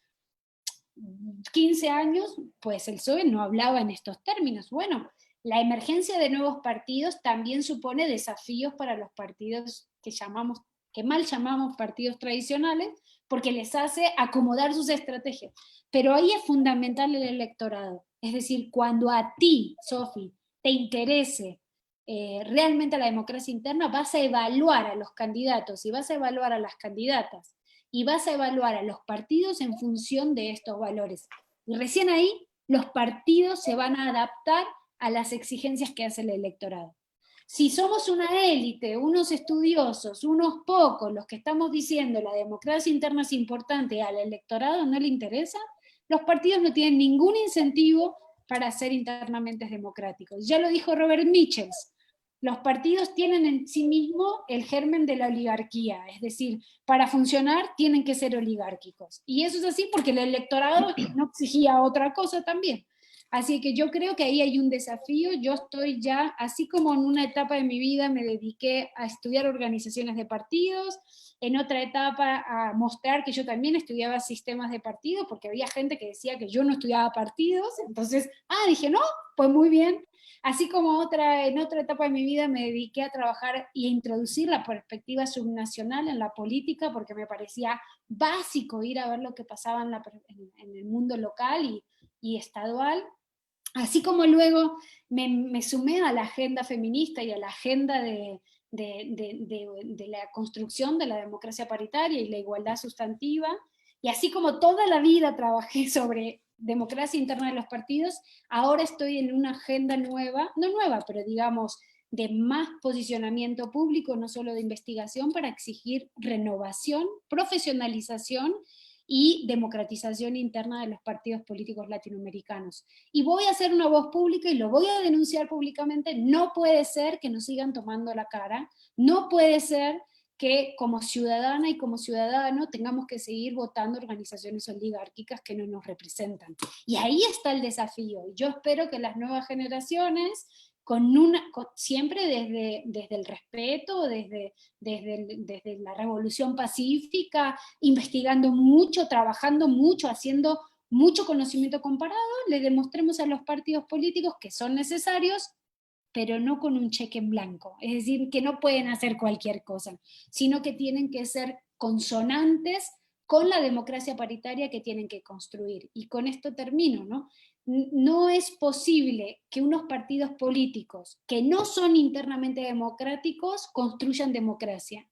S4: 15 años, pues el PSOE no hablaba en estos términos. Bueno, la emergencia de nuevos partidos también supone desafíos para los partidos que mal llamamos partidos tradicionales, porque les hace acomodar sus estrategias. Pero ahí es fundamental el electorado. Es decir, cuando a ti, Sofi, te interese realmente la democracia interna, vas a evaluar a los candidatos y vas a evaluar a las candidatas y vas a evaluar a los partidos en función de estos valores. Y recién ahí los partidos se van a adaptar a las exigencias que hace el electorado. Si somos una élite, unos estudiosos, unos pocos, los que estamos diciendo la democracia interna es importante, al electorado no le interesa, los partidos no tienen ningún incentivo para ser internamente democráticos. Ya lo dijo Robert Michels, los partidos tienen en sí mismo el germen de la oligarquía, es decir, para funcionar tienen que ser oligárquicos. Y eso es así porque el electorado no exigía otra cosa también. Así que yo creo que ahí hay un desafío. Yo estoy ya, así como en una etapa de mi vida me dediqué a estudiar organizaciones de partidos, en otra etapa a mostrar que yo también estudiaba sistemas de partidos, porque había gente que decía que yo no estudiaba partidos, entonces, dije, no, pues muy bien. Así como en otra etapa de mi vida me dediqué a trabajar y a introducir la perspectiva subnacional en la política, porque me parecía básico ir a ver lo que pasaba en el mundo local y estadual. Así como luego me sumé a la agenda feminista y a la agenda de la construcción de la democracia paritaria y la igualdad sustantiva, y así como toda la vida trabajé sobre democracia interna de los partidos, ahora estoy en una agenda nueva, no nueva, pero digamos de más posicionamiento público, no solo de investigación, para exigir renovación, profesionalización y democratización interna de los partidos políticos latinoamericanos. Y voy a hacer una voz pública y lo voy a denunciar públicamente. No puede ser que nos sigan tomando la cara, no puede ser que como ciudadana y como ciudadano tengamos que seguir votando organizaciones oligárquicas que no nos representan. Y ahí está el desafío. Yo espero que las nuevas generaciones, siempre desde el respeto, desde la revolución pacífica, investigando mucho, trabajando mucho, haciendo mucho conocimiento comparado, le demostremos a los partidos políticos que son necesarios, pero no con un cheque en blanco. Es decir, que no pueden hacer cualquier cosa, sino que tienen que ser consonantes con la democracia paritaria que tienen que construir. Y con esto termino, ¿no? No es posible que unos partidos políticos que no son internamente democráticos construyan democracia.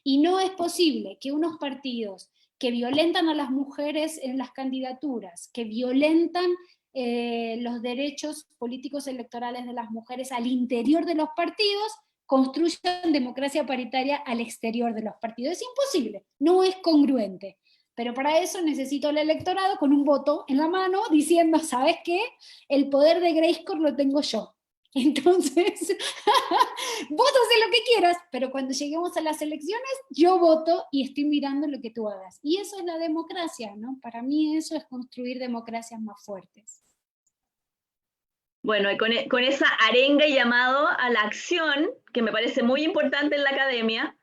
S4: Y no es posible que unos partidos que violentan a las mujeres en las candidaturas, que violentan los derechos políticos electorales de las mujeres al interior de los partidos, construyan democracia paritaria al exterior de los partidos. Es imposible, no es congruente. Pero para eso necesito el electorado con un voto en la mano diciendo, ¿sabes qué? El poder de Grayskull lo tengo yo. Entonces, vos haces lo que quieras, pero cuando lleguemos a las elecciones, yo voto y estoy mirando lo que tú hagas. Y eso es la democracia, ¿no? Para mí eso es construir democracias más fuertes.
S1: Bueno, y con esa arenga y llamado a la acción, que me parece muy importante en la academia,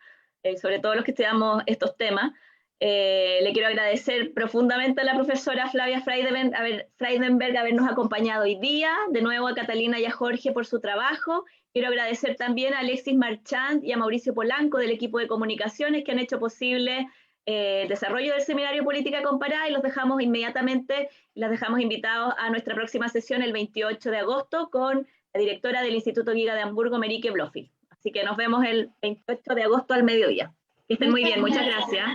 S1: sobre todo los que estudiamos estos temas, le quiero agradecer profundamente a la profesora Flavia Freidenberg habernos acompañado hoy día, de nuevo a Catalina y a Jorge por su trabajo. Quiero agradecer también a Alexis Marchand y a Mauricio Polanco del equipo de comunicaciones que han hecho posible el desarrollo del seminario Política Comparada, y las dejamos invitados a nuestra próxima sesión el 28 de agosto con la directora del Instituto Giga de Hamburgo, Merike Blofeld. Así que nos vemos el 28 de agosto al mediodía. Que estén muy bien, muchas gracias.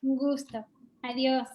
S4: Un gusto. Adiós.